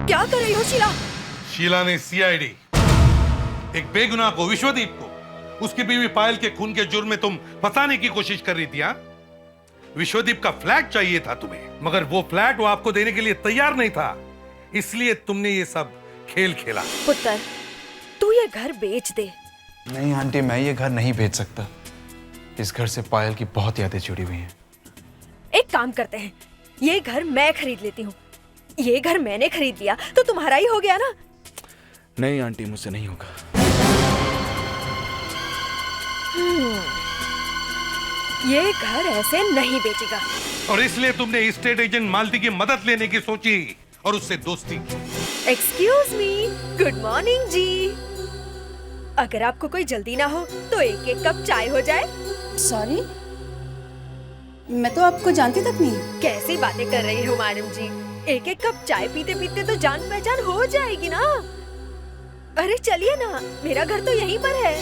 क्या कर रही हो शीला? शीला ने सीआईडी एक बेगुनाह को, विश्वदीप को, उसकी बीवी पायल के खून के जुर्म में तुम फंसाने की कोशिश कर रही थी। हाँ, विश्वदीप का फ्लैट चाहिए था तुम्हें, मगर वो फ्लैट वो आपको देने के लिए तैयार नहीं था, इसलिए तुमने ये सब खेल खेला। पुत्र, तू ये घर बेच दे। नहीं आंटी, मैं ये घर नहीं बेच सकता। इस घर से पायल की बहुत यादें जुड़ी हुई हैं। एक काम करते हैं, ये घर मैं खरीद लेती हूँ। ये घर मैंने खरीद लिया तो तुम्हारा ही हो गया ना। नहीं आंटी, मुझसे नहीं होगा। ये घर ऐसे नहीं बेचेगा। और इसलिए तुमने एस्टेट एजेंट मालती की मदद लेने की सोची और उससे दोस्ती की। एक्सक्यूज मी, गुड मॉर्निंग जी। अगर आपको कोई जल्दी ना हो तो एक एक कप चाय हो जाए। सॉरी, मैं तो आपको जानती तक नहीं। कैसी बातें कर रही हो मैडम जी? एक एक कप चाय पीते पीते तो जान पहचान हो जाएगी ना। अरे चलिए ना, मेरा घर तो यहीं पर है।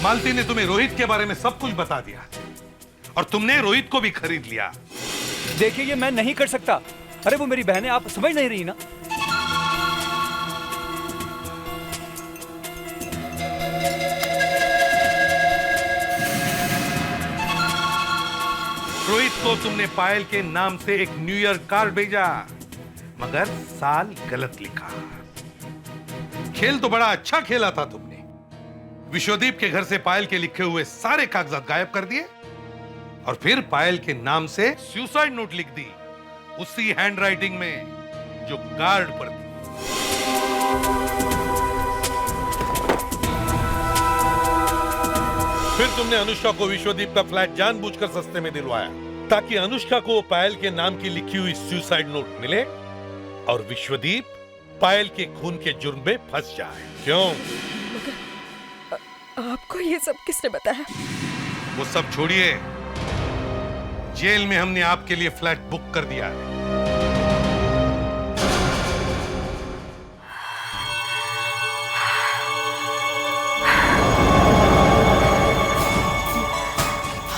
मालती ने तुम्हें रोहित के बारे में सब कुछ बता दिया और तुमने रोहित को भी खरीद लिया। देखिए, ये मैं नहीं कर सकता। अरे वो मेरी बहन है, आप समझ नहीं रही ना। रोहित को तुमने पायल के नाम से एक न्यू ईयर कार्ड भेजा, मगर साल गलत लिखा। खेल तो बड़ा अच्छा खेला था तुमने। विश्वदीप के घर से पायल के लिखे हुए सारे कागजात गायब कर दिए और फिर पायल के नाम से सुसाइड नोट लिख दी, उसी हैंडराइटिंग में जो कार्ड पर थी। फिर तुमने अनुष्का को विश्वदीप का फ्लैट जानबूझकर सस्ते में दिलवाया ताकि अनुष्का को पायल के नाम की लिखी हुई सुसाइड नोट मिले और विश्वदीप पायल के खून के जुर्म में फंस जाए। क्यों? आपको ये सब किसने बताया? वो सब छोड़िए, जेल में हमने आपके लिए फ्लैट बुक कर दिया है।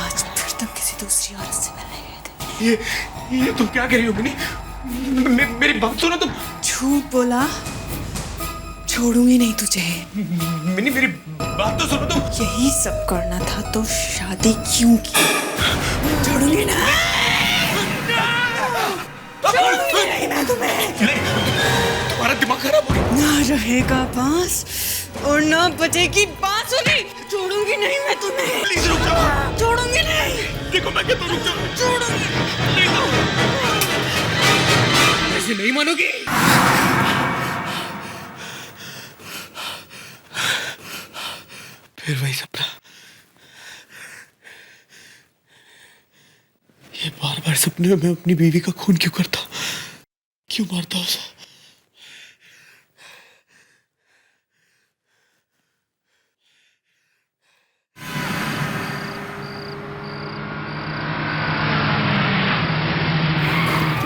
आज फिर तुम किसी दूसरी औरत से मिलने गए थे। ये तुम क्या कह रही हो मिनी? मेरी बात सुनो तुम। झूठ बोला, छोड़ूंगी नहीं तुझे। मिनी मेरी बात तो सुनो तुम। यही सब करना था तो शादी क्यों की? छोड़ूंगी ना, छोड़ूंगी नहीं मैं तुम्हें। तुम्हारा दिमाग खराब हो गया। ना रहेगा बांस और ना बजेगी बांसुरी। छोड़ूंगी नहीं मैं तुम्हें। प्लीज रुक जाओ। छोड़ूंगी नहीं। देखो मैं कहता हूं रुक जाओ। छोड़ूंगी नहीं। ऐसे नहीं मानोगी। फिर वही सपना, ये बार बार सपने में मैं अपनी बीवी का खून क्यों करता, क्यों मारता उसे?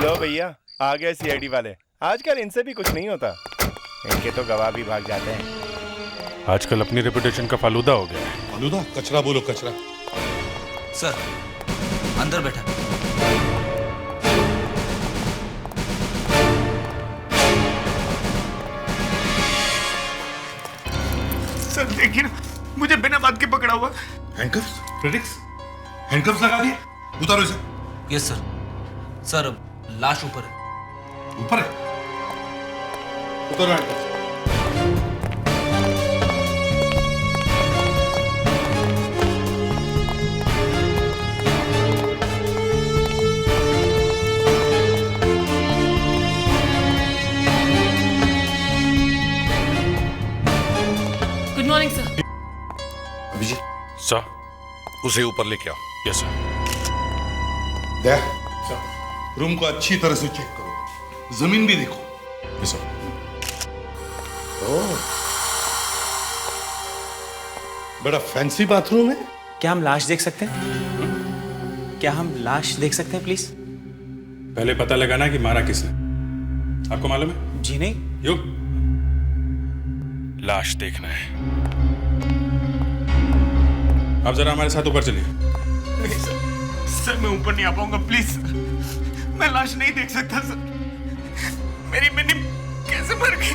लो भैया, आ गए सीआईडी वाले। आजकल इनसे भी कुछ नहीं होता, इनके तो गवाह भी भाग जाते हैं। आजकल अपनी रेपुटेशन का फालूदा हो गया है। फालूदा? कचरा बोलो कचरा। सर अंदर बैठा। सर देखिए ना, मुझे बिना बात के पकड़ा हुआ। हैंडकफ्स? प्रेडिक्स? हैंडकफ्स लगा दिए? उतारो इसे। Yes sir. सर लाश ऊपर है। ऊपर है? उतारो handcuffs. Morning sir. Abhijeet sir, उसे ऊपर लेके आओ। Yes sir. देख सर, रूम को अच्छी तरह से चेक करो, जमीन भी देखो। Yes sir. ओह, बड़ा फैंसी बाथरूम है। क्या हम लाश देख सकते हैं? क्या हम लाश देख सकते हैं प्लीज? पहले पता लगाना कि मारा किसने। आपको मालूम है? जी नहीं। युग, लाश देखना है। आप जरा हमारे साथ ऊपर चलिए। नहीं सर, सर मैं ऊपर नहीं आ पाऊंगा, प्लीज सर। मैं लाश नहीं देख सकता सर। मेरी मिनी कैसे मर गई?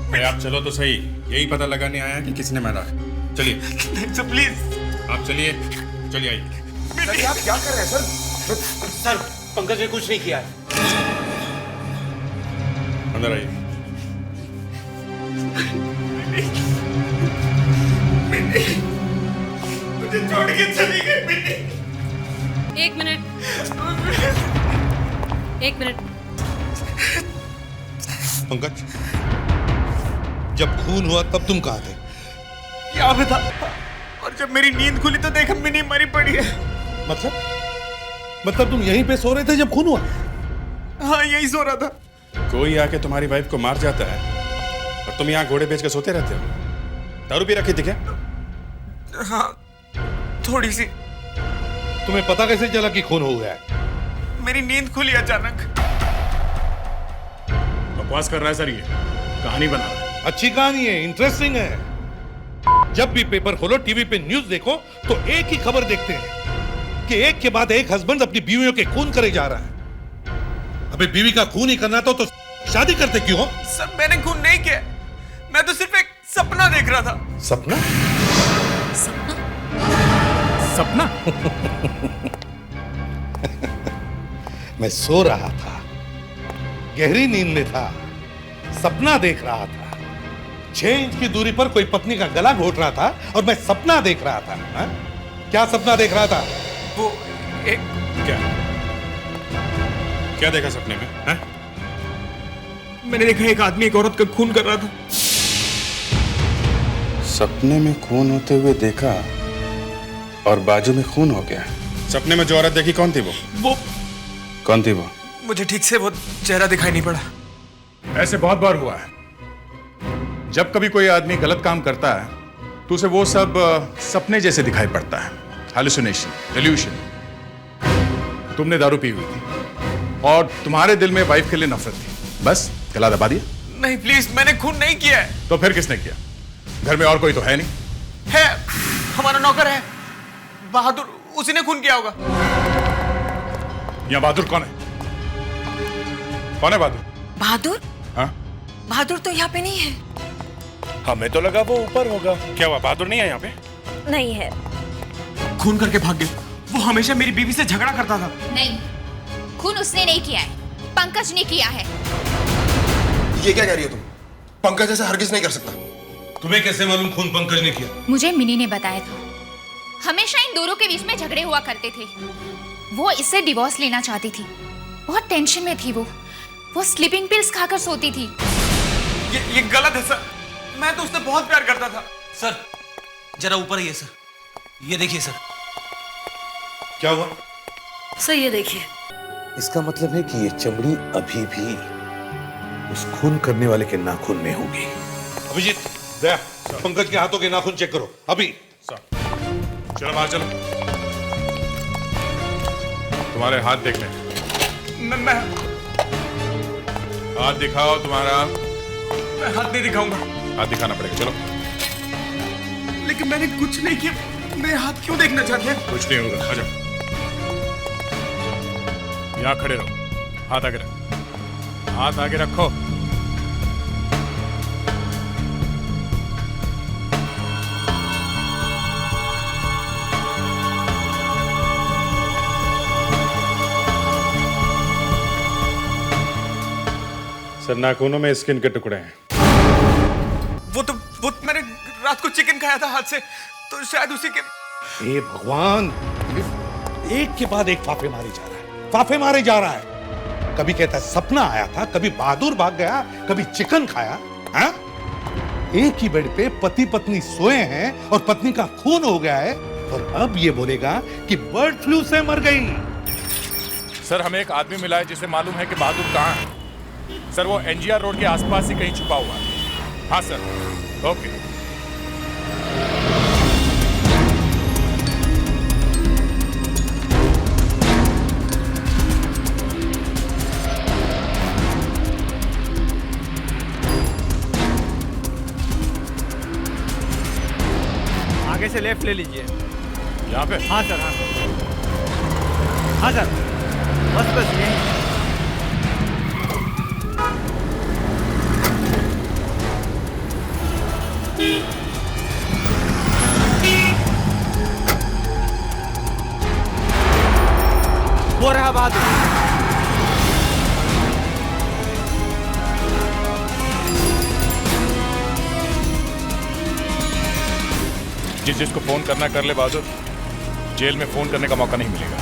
अरे आप चलो तो सही, यही पता लगाने आया कि किसने मारा है। चलिए सर प्लीज। आप चलिए, चलिए आइए। सर आप क्या कर रहे हैं सर? सर पंकज ने कुछ नहीं किया है। अंदर आइए। मुझे छोड़ के चली गई मिनी। एक मिनट। पंकज, जब खून हुआ तब तुम कहाँ थे? यहाँ पे था, और जब मेरी नींद खुली तो देखा मिनी मरी पड़ी है। मतलब तुम यहीं पे सो रहे थे जब खून हुआ? हाँ यहीं सो रहा था। कोई आके तुम्हारी वाइफ को मार जाता है और तुम यहाँ घोड़े बेच के सोते रहते हो। दारू भी रखी थी क्या? हाँ थोड़ी सी। तुम्हें पता कैसे चला कि खून हो गया है? मेरी नींद खुली अचानक। बकवास कर रहा है सर, ये कहानी बना रहा है। अच्छी कहानी है, इंटरेस्टिंग है। जब भी पेपर खोलो, टीवी पे न्यूज देखो तो एक ही खबर देखते हैं कि एक के बाद एक हस्बैंड अपनी बीवियों के खून करे जा रहा है। अबे बीवी का खून ही करना तो शादी करते क्यों हो? सर मैंने खून नहीं किया, मैं तो सिर्फ एक सपना देख रहा था। सपना? सपना? मैं सो रहा था, गहरी नींद में था, सपना देख रहा था। 6 इंच की दूरी पर कोई पत्नी का गला घोट रहा था और मैं सपना देख रहा था। हा? क्या सपना देख रहा था? वो एक क्या देखा सपने में? है? मैंने देखा एक आदमी एक औरत का खून कर रहा था। सपने में खून होते हुए देखा और बाजू में खून हो गया। सपने में जो औरत देखी कौन थी वो? कौन थी वो? मुझे ठीक से वो चेहरा दिखाई नहीं पड़ा। ऐसे बहुत बार हुआ है। जब कभी कोई आदमी गलत काम करता है तो उसे वो सब सपने जैसे दिखाई पड़ता है। Hallucination, evolution. तुमने दारू पी हुई थी और तुम्हारे दिल में वाइफ के लिए नफरत थी, बस गला दबा दिया। नहीं प्लीज, मैंने खून नहीं किया है। तो फिर किसने किया? घर में और कोई तो है नहीं? है, हमारा नौकर है बहादुर, उसी ने खून किया होगा। यहाँ बहादुर कौन है? कौन है बहादुर? बहादुर? हाँ? बहादुर तो यहाँ पे नहीं है। हमें तो लगा वो ऊपर होगा। क्या हुआ, बहादुर नहीं है यहाँ पे? नहीं है। खून करके भाग गया। वो हमेशा मेरी बीवी से झगड़ा करता था। नहीं, खून उसने नहीं किया है, पंकज ने किया है। ये क्या कह रही हो तुम? पंकज ऐसा हरगिज नहीं कर सकता। तुम्हें कैसे मालूम खून पंकज ने किया? मुझे मिनी ने बताया था। हमेशा इन दोनों के बीच में झगड़े हुआ करते थे। वो इससे डिवोर्स लेना चाहती थी, बहुत टेंशन में थी वो स्लीपिंग पिल्स खाकर सोती थी। ये गलत है सर, मैं तो उससे बहुत प्यार करता था। सर जरा ऊपर आइए सर, ये देखिए सर। क्या हुआ? सर ये देखिए। इसका मतलब है कि ये चमड़ी अभी भी उस खून करने वाले के नाखून में होगी। अभिजीत, दया, पंकज के हाथों के नाखून चेक करो अभी। चलो बाहर चलो, तुम्हारे हाथ देख लें। मैं हाथ दिखाओ तुम्हारा। मैं हाथ नहीं दिखाऊंगा। हाथ दिखाना पड़ेगा, चलो। लेकिन मैंने कुछ नहीं किया, मेरे हाथ क्यों देखना चाहते हैं? कुछ नहीं होगा, आ जाओ। यहाँ खड़े रहो, हाथ आगे रखो, हाथ आगे रखो। सर नाखूनों में स्किन के टुकड़े हैं। वो मैंने रात को चिकन खाया था हाथ से, तो शायद उसी के। हे भगवान, एक के बाद एक फाफे मारे जा रहा है, फाफे मारे जा रहा है। कभी कहता है सपना आया था, कभी बहादुर भाग गया, कभी चिकन खाया। हाँ? एक ही बेड पे पति पत्नी सोए हैं और पत्नी का खून हो गया है, और अब ये बोलेगा कि बर्ड फ्लू से मर गई। सर हमें एक आदमी मिला है जिसे मालूम है कि बहादुर कहाँ है। सर वो एनजीआर रोड के आसपास ही कहीं छुपा हुआ है। हाँ सर, ओके। आगे से लेफ्ट ले लीजिए। यहाँ पे? हाँ सर, हाँ हाँ सर, बस बस यही। वो रहा बहादुर। जिसको फोन करना कर ले बहादुर, जेल में फोन करने का मौका नहीं मिलेगा।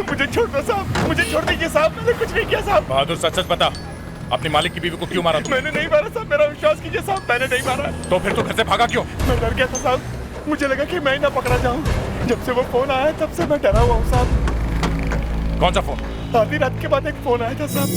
मुझे छोड़ दो साहब, मुझे छोड़ दीजिए साहब, मैंने कुछ नहीं किया साहब। बहादुर सच सच बता, अपनी मालिक की बीवी को क्यों मारा तुमने? मैंने नहीं मारा साहब, मेरा विश्वास कीजिए साहब, मैंने नहीं मारा। तो फिर तू घर से भागा क्यों? मैं डर गया था साहब, मुझे लगा कि मैं ही ना पकड़ा जाऊं। जब से वो फोन आया तब से मैं डरा हुआ हूँ साहब। कौन सा फोन? आधी रात के बाद एक फोन आया था साहब।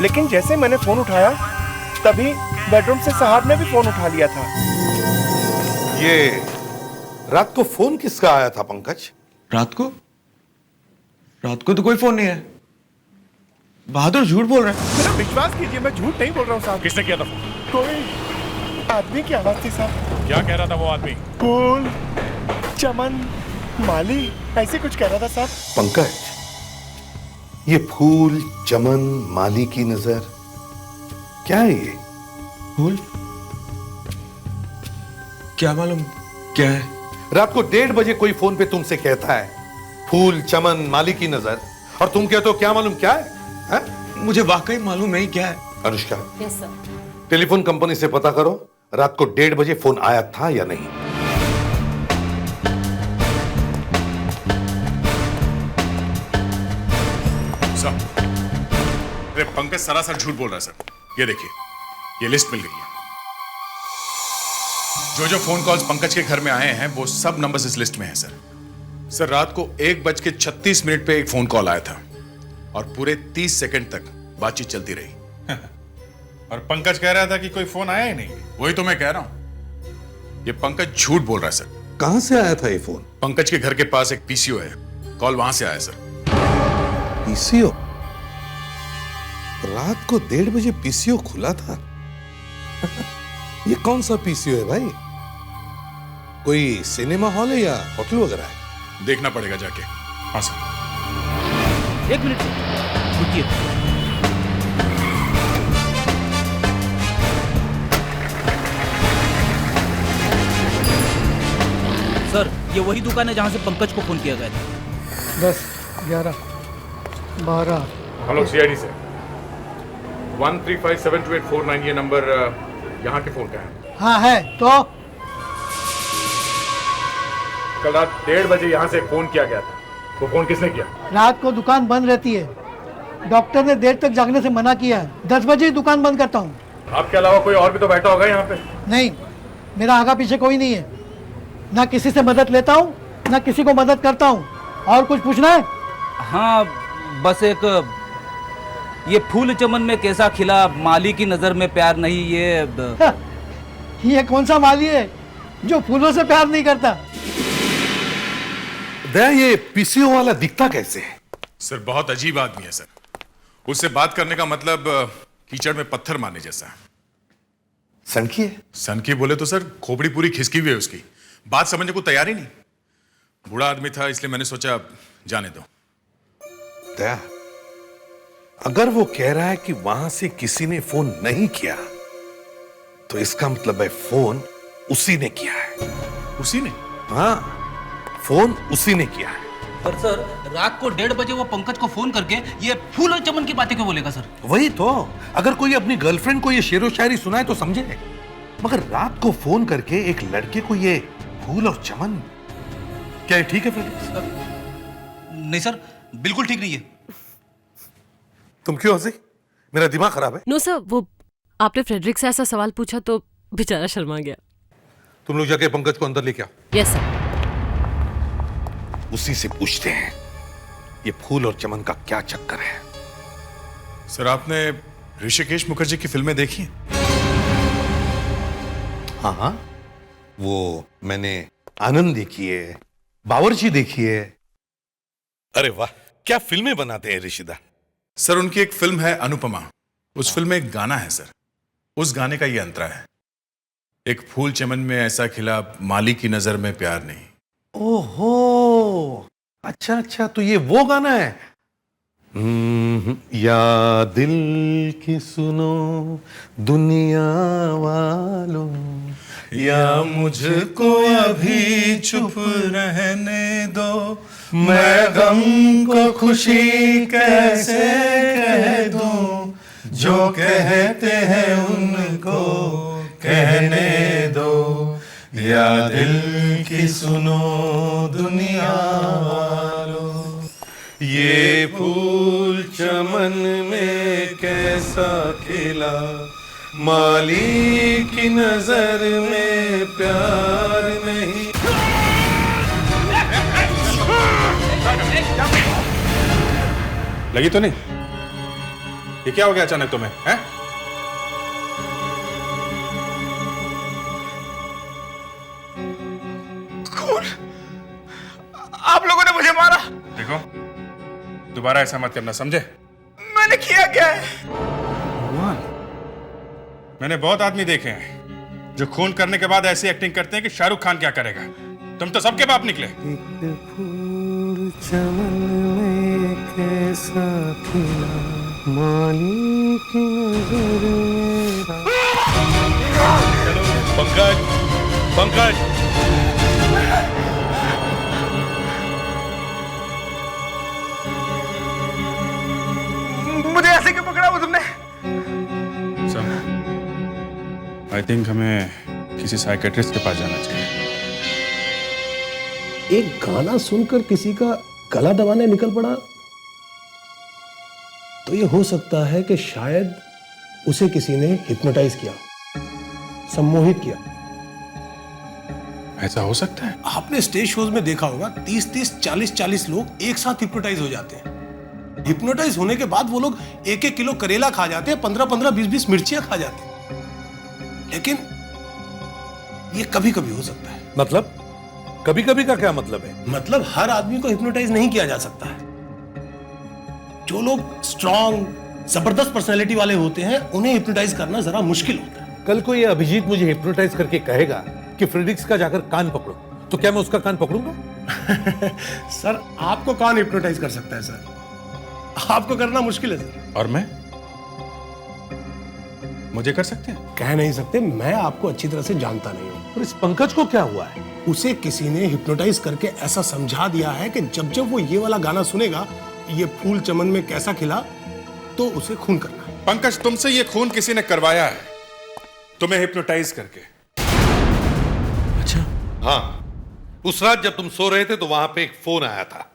लेकिन जैसे मैंने फोन उठाया तभी बेडरूम से साहब ने भी फोन उठा लिया था। ये रात को फोन किसका आया था पंकज? रात को तो कोई फोन नहीं है। बहादुर झूठ बोल रहे हैं। मेरा विश्वास कीजिए, मैं झूठ नहीं बोल रहा हूँ साहब। किसने किया था फोन? कोई आदमी की आवाज थी साहब। क्या कह रहा था वो आदमी? फूल, चमन, माली, ऐसे कुछ कह रहा था साहब। पंकज, ये फूल, चमन, माली की नजर, क्या है ये? फूल? क्या मालूम क्या है? रात को 1:30 बजे कोई फोन पे तुमसे कहता है फूल, चमन, माली की नजर, और तुम कहते हो क्या मालूम क्या है? मुझे वाकई मालूम नहीं क्या है। Anushka, yes sir. Telephone company से पता करो रात को 1:30 बजे फोन आया था या नहीं। अरे पंकज सरासर झूठ बोल रहा है सर। ये देखिए, ये लिस्ट मिल गई है। जो फोन कॉल्स पंकज के घर में आए हैं वो सब नंबर्स इस लिस्ट में हैं सर। सर रात को 1:36 पे एक फोन कॉल आया था और पूरे 30 सेकंड तक बातचीत चलती रही। और पंकज कह रहा था कि कोई फोन आया ही नहीं। वही तो मैं कह रहा हूं, ये पंकज झूठ बोल रहा है सर। कहां से आया था ये फोन? पंकज के घर के पास एक पीसीओ है, कॉल वहां से आया सर। पीसीओ? रात को 1:30 बजे पीसीओ खुला था? ये कौन सा पीसीओ है भाई? कोई सिनेमा हॉल है या होटल वगैरह है? देखना पड़ेगा जाके। हाँ सर। 1 मिनट रुकिए। सर ये वही दुकान है जहां से पंकज को फोन किया गया था। 10, 11, 12। हेलो सीआईडी से 135728449, ये नंबर यहाँ के फोन का है। हाँ है तो कल रात 1:30 बजे यहाँ से फोन किया गया था। वो फोन किसने किया? रात को दुकान बंद रहती है, डॉक्टर ने देर तक जागने से मना किया है। 10 बजे ही दुकान बंद करता हूँ। आपके अलावा कोई और भी तो बैठा होगा यहाँ पे? नहीं, मेरा आगा पीछे कोई नहीं है। ना किसी से मदद लेता हूँ ना किसी को मदद करता हूँ। और कुछ पूछना है? हाँ बस एक, ये फूल चमन में कैसा खिला, माली की नजर में प्यार नहीं, ये कौन सा माली है जो फूलों से प्यार नहीं करता? दया, ये पीसीओ वाला दिखता कैसे है? सर बहुत अजीब आदमी है सर। उससे बात करने का मतलब कीचड़ में पत्थर मारने जैसा है। सनकी है? सनकी बोले तो सर खोपड़ी पूरी खिसकी हुई है उसकी, बात समझने को तैयार ही नहीं। बूढ़ा आदमी था इसलिए मैंने सोचा जाने दो। दया, अगर वो कह रहा है कि वहां से किसी ने फोन नहीं किया तो इसका मतलब है फोन उसी ने किया है। उसी ने? हाँ, फोन उसी ने किया है। पर सर, रात को 1:30 बजे वो पंकज को फोन करके ये फूल और चमन की बातें क्यों बोलेगा सर? वही तो, अगर कोई अपनी गर्लफ्रेंड को ये शेरो शायरी सुनाए तो समझे, मगर रात को फोन करके एक लड़के को ये फूल और चमन, क्या ये ठीक है फ्रेडिक्स? नहीं सर, बिल्कुल ठीक नहीं है। तुम क्यों हंसी? मेरा दिमाग खराब है? नो सर, वो आपने फ्रेडरिक से ऐसा सवाल पूछा तो बेचारा शर्मा गया। तुम लोग जाके पंकज को अंदर लेके आओ। Yes sir. उसी से पूछते हैं ये फूल और चमन का क्या चक्कर है। सर, आपने ऋषिकेश मुखर्जी की फिल्में देखी हैं? हाँ हाँ, वो मैंने आनंद देखी है, बावर्ची देखी है। अरे वाह, क्या फिल्में बनाते हैं ऋषिदा। सर, उनकी एक फिल्म है अनुपमा। उस फिल्म में एक गाना है सर, उस गाने का ये अंतरा है, एक फूल चमन में ऐसा खिला माली की नजर में प्यार नहीं। ओहो, अच्छा अच्छा, तो ये वो गाना है। या दिल की सुनो दुनिया वालों, या मुझको अभी चुप रहने दो, मैं गम को खुशी कैसे कह दूं, जो कहते हैं उनको कहने दो, या दिल की सुनो दुनिया वालों, ये फूल चमन में कैसा खिला, माली की नजर में प्यार नहीं। लगी तो नहीं? ये क्या हो गया अचानक तुम्हें, हैं? कौन? आप लोगों ने मुझे मारा। देखो, दोबारा ऐसा मत करना, समझे? मैंने किया क्या है? भगवान, मैंने बहुत आदमी देखे हैं जो खून करने के बाद ऐसी एक्टिंग करते हैं कि शाहरुख खान क्या करेगा। तुम तो सबके बाप निकले। फूल चमन में कैसा खिला, माली की नजर में। पंकज, पंकज, मुझे ऐसे क्यों पकड़ा वो तुमने? आई थिंक हमें किसी साइकेट्रिस्ट के पास जाना चाहिए। एक गाना सुनकर किसी का गला दबाने निकल पड़ा, तो ये हो सकता है कि शायद उसे किसी ने हिप्नोटाइज किया, सम्मोहित किया। ऐसा हो सकता है? आपने स्टेज शोज में देखा होगा 30-30, 40-40 लोग एक साथ हिप्नोटाइज हो जाते हैं। हिप्नोटाइज होने के बाद वो लोग 1-1 किलो करेला खा जाते हैं, 15-15, 20-20 मिर्चियां खा जाते हैं। लेकिन ये कभी कभी हो सकता है। मतलब कभी कभी का क्या मतलब है? मतलब हर आदमी को हिप्नोटाइज नहीं किया जा सकता है। जो लोग स्ट्रॉन्ग, जबरदस्त पर्सनैलिटी वाले होते हैं, उन्हें हिप्नोटाइज करना जरा मुश्किल होता है। कल को ये अभिजीत मुझे हिप्नोटाइज करके कहेगा कि फ्रेडिक्स का जाकर कान पकड़ो, तो क्या मैं उसका कान पकड़ूंगा? सर, आपको कान हिप्नोटाइज कर सकता है सर, आपको करना मुश्किल है सर। और मैं? मुझे कर सकते हैं? कह नहीं सकते, मैं आपको अच्छी तरह से जानता नहीं हूं। और इस पंकज को क्या हुआ है? उसे किसी ने हिप्नोटाइज करके ऐसा समझा दिया है कि जब जब वो ये वाला गाना सुनेगा, ये फूल चमन में कैसा खिला, तो उसे खून करना है। पंकज, तुमसे ये खून किसी ने करवाया है, तुम्हें हिप्नोटाइज करके। अच्छा। हाँ, उस रात जब तुम सो रहे थे तो वहां पे एक फोन आया था।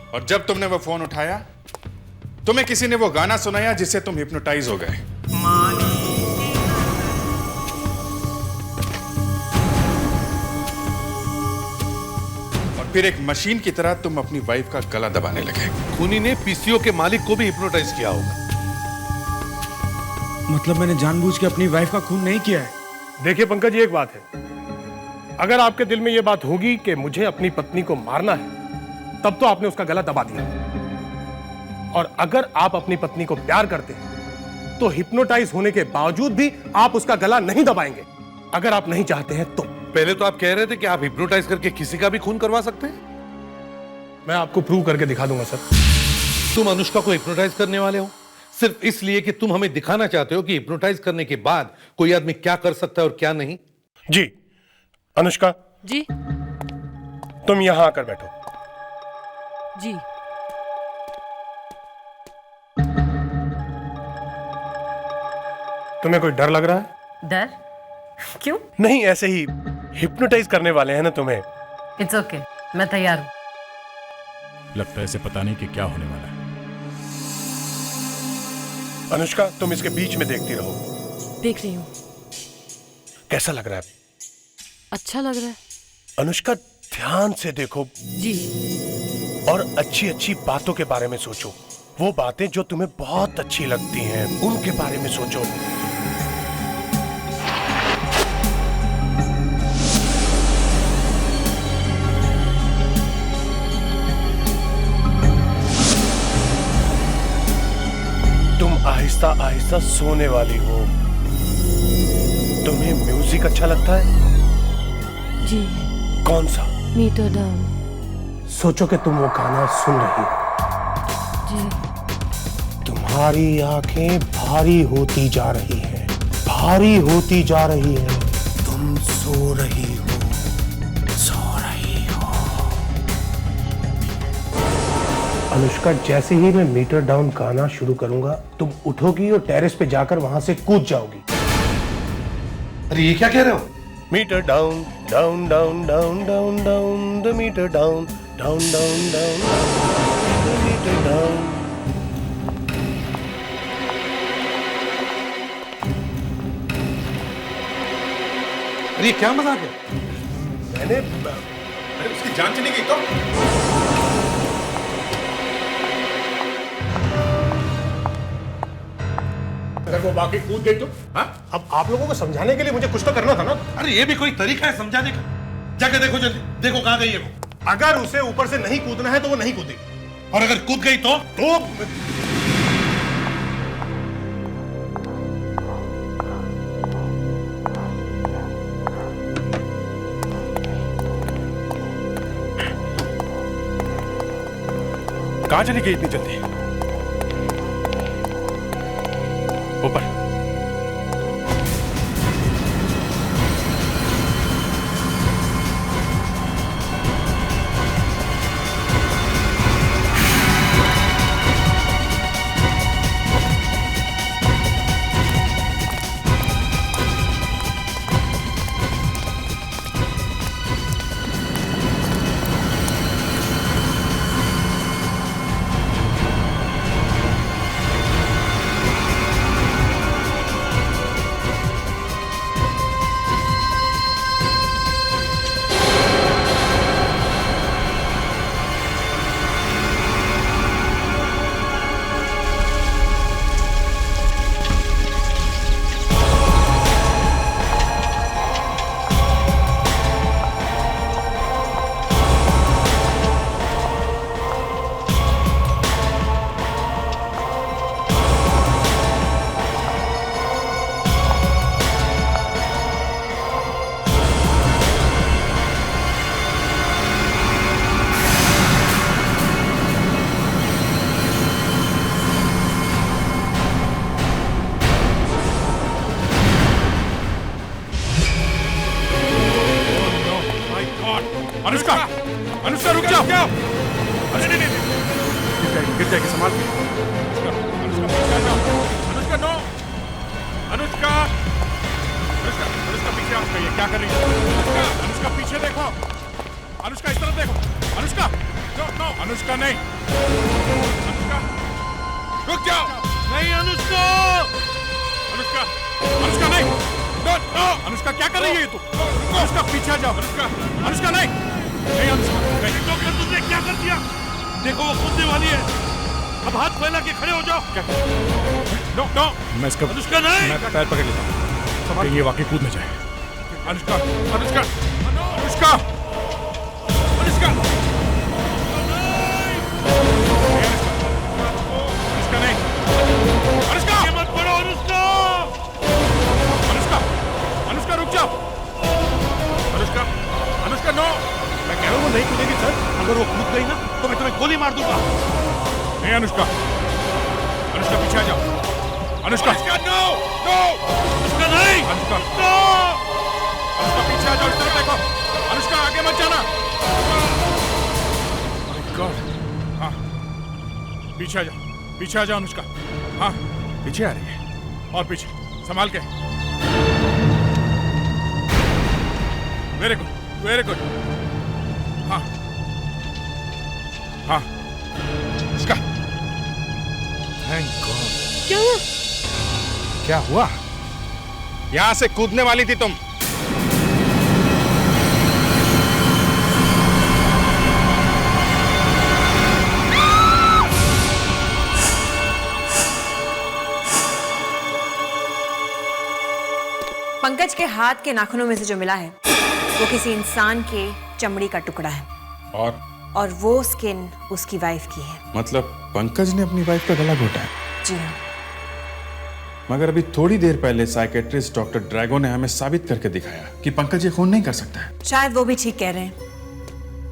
और जब तुमने वो फोन उठाया, तुम्हें किसी ने वो गाना सुनाया जिससे तुम हिप्नोटाइज हो गए। और फिर एक मशीन की तरह तुम अपनी वाइफ का गला दबाने लगे। खूनी ने पीसीओ के मालिक को भी हिप्नोटाइज किया होगा। मतलब मैंने जानबूझ के अपनी वाइफ का खून नहीं किया है। देखिए पंकज, ये एक बात है, अगर आपके दिल में यह बात होगी कि मुझे अपनी पत्नी को मारना है, तब तो आपने उसका गला दबा दिया। और अगर आप अपनी पत्नी को प्यार करते हैं, तो हिप्नोटाइज होने के बावजूद भी आप उसका गला नहीं दबाएंगे। अगर आप नहीं चाहते हैं तो पहले तो आप कह रहे थे कि आप हिप्नोटाइज करके किसी का भी खून करवा सकते हैं। मैं आपको प्रूव करके दिखा दूंगा सर। तुम अनुष्का को हिप्नोटाइज करने वाले हो सिर्फ इसलिए कि तुम हमें दिखाना चाहते हो कि हिप्नोटाइज करने के बाद कोई आदमी क्या कर सकता है और क्या नहीं। जी अनुष्का, जी तुम यहां आकर बैठो। जी तुम्हें कोई डर लग रहा है? डर? क्यों? नहीं, ऐसे ही हिप्नोटाइज करने वाले हैं ना तुम्हें। इट्स ओके, मैं तैयार हूं। लगता है इसे पता नहीं कि क्या होने वाला है। अनुष्का, तुम इसके बीच में देखती रहो। देख रही हूँ। कैसा लग रहा है? अच्छा लग रहा है। अनुष्का, ध्यान से देखो जी, और अच्छी अच्छी बातों के बारे में सोचो। वो बातें जो तुम्हें बहुत अच्छी लगती हैं, उनके बारे में सोचो। तुम आहिस्ता आहिस्ता सोने वाली हो। तुम्हें म्यूजिक अच्छा लगता है? जी। कौन सा? Meter down. सोचो कि तुम वो गाना सुन रही हो। जी। तुम्हारी आंखें भारी होती जा रही हैं, भारी होती जा रही हैं। तुम सो रही हो, सो रही हो। अनुष्का, जैसे ही मैं मीटर डाउन गाना शुरू करूंगा, तुम उठोगी और टेरेस पे जाकर वहां से कूद जाओगी। अरे ये क्या कह रहे हो? Meter down, down down down down down, the meter down, down down down, the meter down. अरे क्या मजाक है? मैंने उसकी जान चली गई तो? अगर वो बाकी कूद गई तो? हाँ? अब आप लोगों को समझाने के लिए मुझे कुछ तो करना था ना। अरे ये भी कोई तरीका है समझाने का? जाके देखो जल्दी, देखो कहां गई है वो। अगर उसे ऊपर से नहीं कूदना है तो वो नहीं कूदेगी, और अगर कूद गई तो कहां चली गई इतनी जल्दी? ऊपर। अनुष्का, अनुष्का रुक जाओ। अरे नहीं नहीं, गिर जाएगी, संभाल के। अनुष्का नो, अनुष्का, अनुष्का, अनुष्का पीछे आओ। ये क्या कर रही है? अनुष्का, अनुष्का पीछे देखो। अनुष्का इस तरफ देखो। अनुष्का, नो नो, अनुष्का नहीं। अनुष्का, रुक जाओ। नहीं अनुष्का, अनुष्का, अनुष्का नहीं। नो नो, अनुष्का क्या कर रही है तू? अनुष्का पीछे जाओ। अनुष्का, अनुष्का नहीं, नहीं अनुष्का नहीं। तो क्या तुमने क्या कर दिया? देखो वो कूदने वाली है। अब हाथ फैला के खड़े हो जाओ। क्या? नो नो, मैं इसका अनुष्का नहीं, मैं पैर पकड़ लेता हूँ कि ये वाकई कूद न जाए। अनुष्का, अनुष्का, अनुष्का, अनुष्का, अनुष्का नहीं, अनुष्का मत पड़ो। अनुष्का, अनुष्का, अनुष्का रुक जाओ। अनुष्का नो, मैं कह रहा हूँ वो नहीं कूदेगी सर। अगर वो कूद गई ना तो मैं तुम्हें गोली मार दूंगा। नहीं अनुष्का, अनुष्का पीछे आ जाओ। अनुष्का नो नो, अनुष्का नहीं, अनुष्का नो, अनुष्का पीछे आ जाओ, इस तरफ देखो। अनुष्का आगे मत जाना। माय गॉड, हाँ पीछे आ जाओ, पीछे आ जाओ अनुष्का। हाँ पीछे आ रही है, और पीछे संभाल के। Very good, very good. हाँ हाँ अनुष्का, थैंक गॉड। क्या हुआ? क्या हुआ? यहां से कूदने वाली थी तुम। पंकज के हाथ के नाखूनों में से जो मिला है वो किसी इंसान के चमड़ी का टुकड़ा है, और वो स्किन उसकी वाइफ की है। मतलब पंकज ने अपनी वाइफ का गला घोटा है? जी हाँ। मगर अभी थोड़ी देर पहले साइकेट्रिस्ट डॉक्टर ड्रैगो ने हमें साबित करके दिखाया कि पंकज ये खून नहीं कर सकता है। शायद वो भी ठीक कह रहे हैं।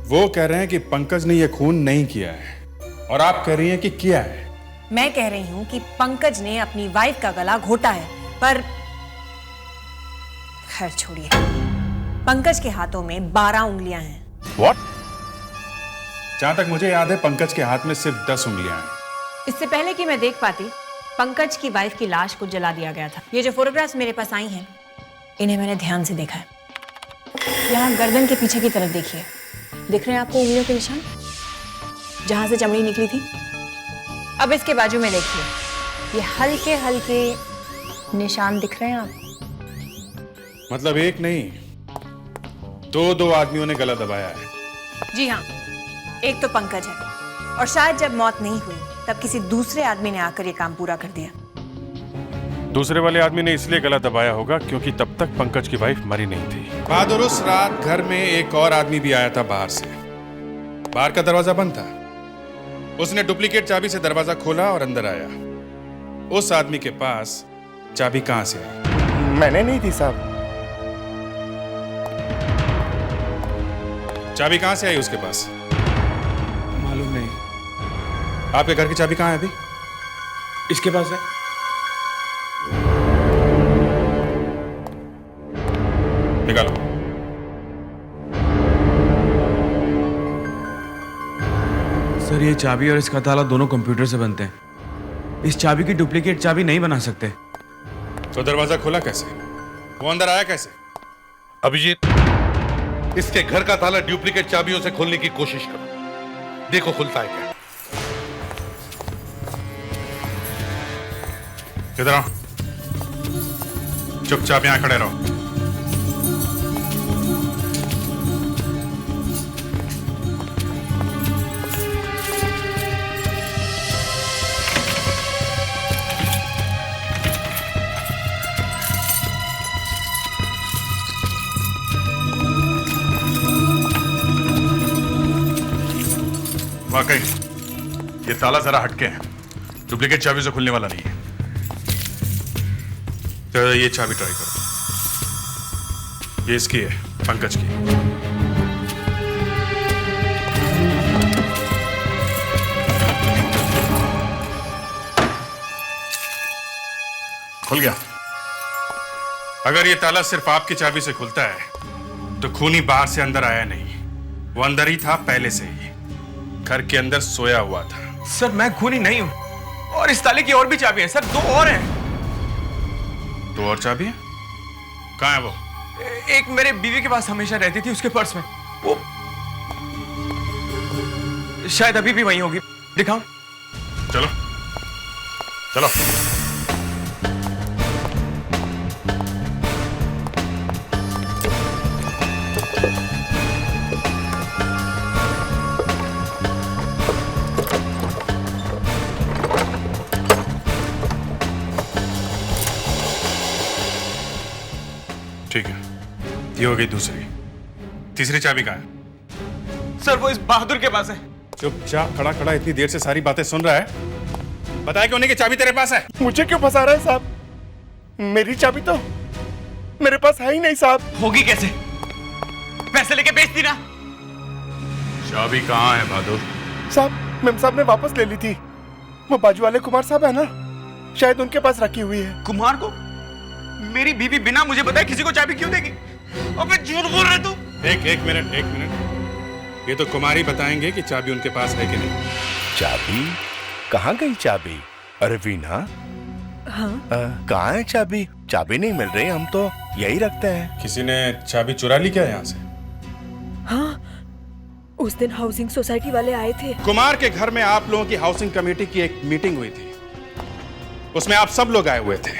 वो कह रहे हैं कि पंकज ने ये खून नहीं किया है, और आप कह रही हैं कि किया है। मैं कह रही हूँ कि पंकज ने अपनी वाइफ का गला घोटा है, पर खैर छोड़िए। पंकज के हाथों में 12 उंगलियां हैं। What? जहां तक मुझे याद है पंकज के हाथ में सिर्फ 10 उंगलियां हैं। इससे पहले कि मैं देख पाती, पंकज की वाइफ की लाश को जला दिया गया था। ये जो फोटोग्राफ्स मेरे पास आई हैं, इन्हें मैंने ध्यान से देखा है। यहाँ गर्दन के पीछे की तरफ देखिए, दिख रहे हैं आपको उंगलियों के निशान, जहां से चमड़ी निकली थी। अब इसके बाजू में देखिए, ये हल्के हल्के निशान दिख रहे हैं आपको। मतलब एक नहीं, दो आदमियों ने गला दबाया है। जी हाँ, एक तो पंकज है, और शायद जब मौत नहीं हुई तब किसी दूसरे आदमी ने आकर ये काम पूरा कर दिया। दूसरे वाले आदमी ने इसलिए गला दबाया होगा क्योंकि तब तक पंकज की वाइफ मरी नहीं थी। बहादुर, उस रात घर में एक और आदमी भी आया था बाहर से। बाहर का दरवाजा बंद था। उसने डुप्लीकेट चाबी से दरवाजा खोला और अंदर आया। उस आदमी के पास चाबी कहां से आई? मैंने नहीं थी साहब। चाबी कहां से आई उसके पास? मालूम नहीं। आपके घर की चाबी कहां है अभी? इसके पास है। निकालो। सर, ये चाबी और इसका ताला दोनों कंप्यूटर से बनते हैं। इस चाबी की डुप्लीकेट चाबी नहीं बना सकते। तो दरवाजा खुला कैसे? वो अंदर आया कैसे? अभिजीत, इसके घर का ताला डुप्लीकेट चाबियों से खोलने की कोशिश करो, देखो खुलता है क्या। इधर आओ, चुपचाप यहां खड़े रहो। वाकई ये ताला जरा हटके है, डुप्लीकेट चाबी से खुलने वाला नहीं है। तो ये चाबी ट्राई करो। ये इसकी है, पंकज की। खुल गया। अगर ये ताला सिर्फ आपकी चाबी से खुलता है तो खूनी बाहर से अंदर आया नहीं, वो अंदर ही था पहले से ही, घर के अंदर सोया हुआ था। सर, मैं खूनी नहीं हूं, और इस ताले की और भी चाबी है सर, 2 और हैं। 2 और चाबी है? कहाँ है वो? एक मेरे बीवी के पास हमेशा रहती थी, उसके पर्स में। वो शायद अभी भी वहीं होगी। दिखाऊं? चलो चलो। ठीक है, ये हो गई दूसरी। तीसरी चाबी कहाँ है? सर, वो इस बहादुर के पास है। चुपचाप खड़ा खड़ा इतनी देर से सारी बातें सुन रहा है, बताया क्यों नहीं कि चाबी तेरे पास है? मुझे क्यों फंसा रहा है साहब? मेरी चाबी तो मेरे पास है ही नहीं साहब। होगी कैसे? पैसे लेके बेच दी ना। चाबी कहाँ है बहादुर? साहब मेम साहब ने वापस ले ली थी। वो बाजू वाले कुमार साहब है ना, शायद उनके पास रखी हुई है। कुमार को? मेरी बीवी बिना मुझे बताए किसी को चाबी क्यों देगी? अबे झूठ बोल रहे तू। एक मिनट। ये तो कुमारी बताएंगे कि चाबी उनके पास है कि नहीं। चाबी? कहाँ गई चाबी? अरे वीना, हाँ? कहाँ है चाबी? चाबी नहीं मिल रही, हम तो यही रखते हैं। किसी ने चाबी चुरा ली क्या यहाँ से? हाँ, उस दिन हाउसिंग सोसाइटी वाले आए थे। कुमार के घर में आप लोगों की हाउसिंग कमेटी की एक मीटिंग हुई थी, उसमें आप सब लोग आए हुए थे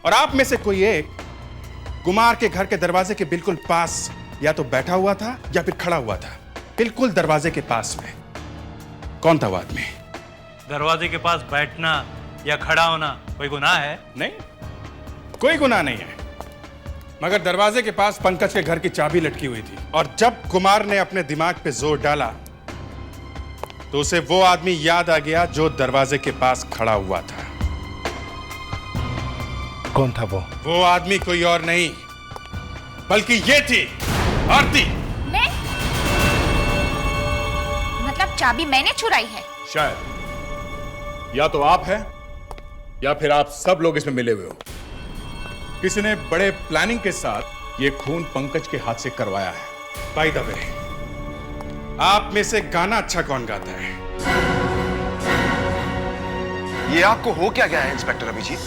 और आप में से कोई एक कुमार के घर के दरवाजे के बिल्कुल पास या तो बैठा हुआ था या फिर खड़ा हुआ था, बिल्कुल दरवाजे के पास में। कौन था वो आदमी? दरवाजे के पास बैठना या खड़ा होना कोई गुनाह है? नहीं, कोई गुनाह नहीं है, मगर दरवाजे के पास पंकज के घर की चाबी लटकी हुई थी और जब कुमार ने अपने दिमाग पे जोर डाला तो उसे वो आदमी याद आ गया जो दरवाजे के पास खड़ा हुआ था। कौन था वो? वो आदमी कोई और नहीं बल्कि ये थी आरती। मैं? मतलब चाबी मैंने चुराई है? शायद या तो आप हैं या फिर आप सब लोग इसमें मिले हुए हो। किसी ने बड़े प्लानिंग के साथ ये खून पंकज के हाथ से करवाया है। बाय द वे, आप में से गाना अच्छा कौन गाता है? ये आपको हो क्या गया है इंस्पेक्टर अभिजीत?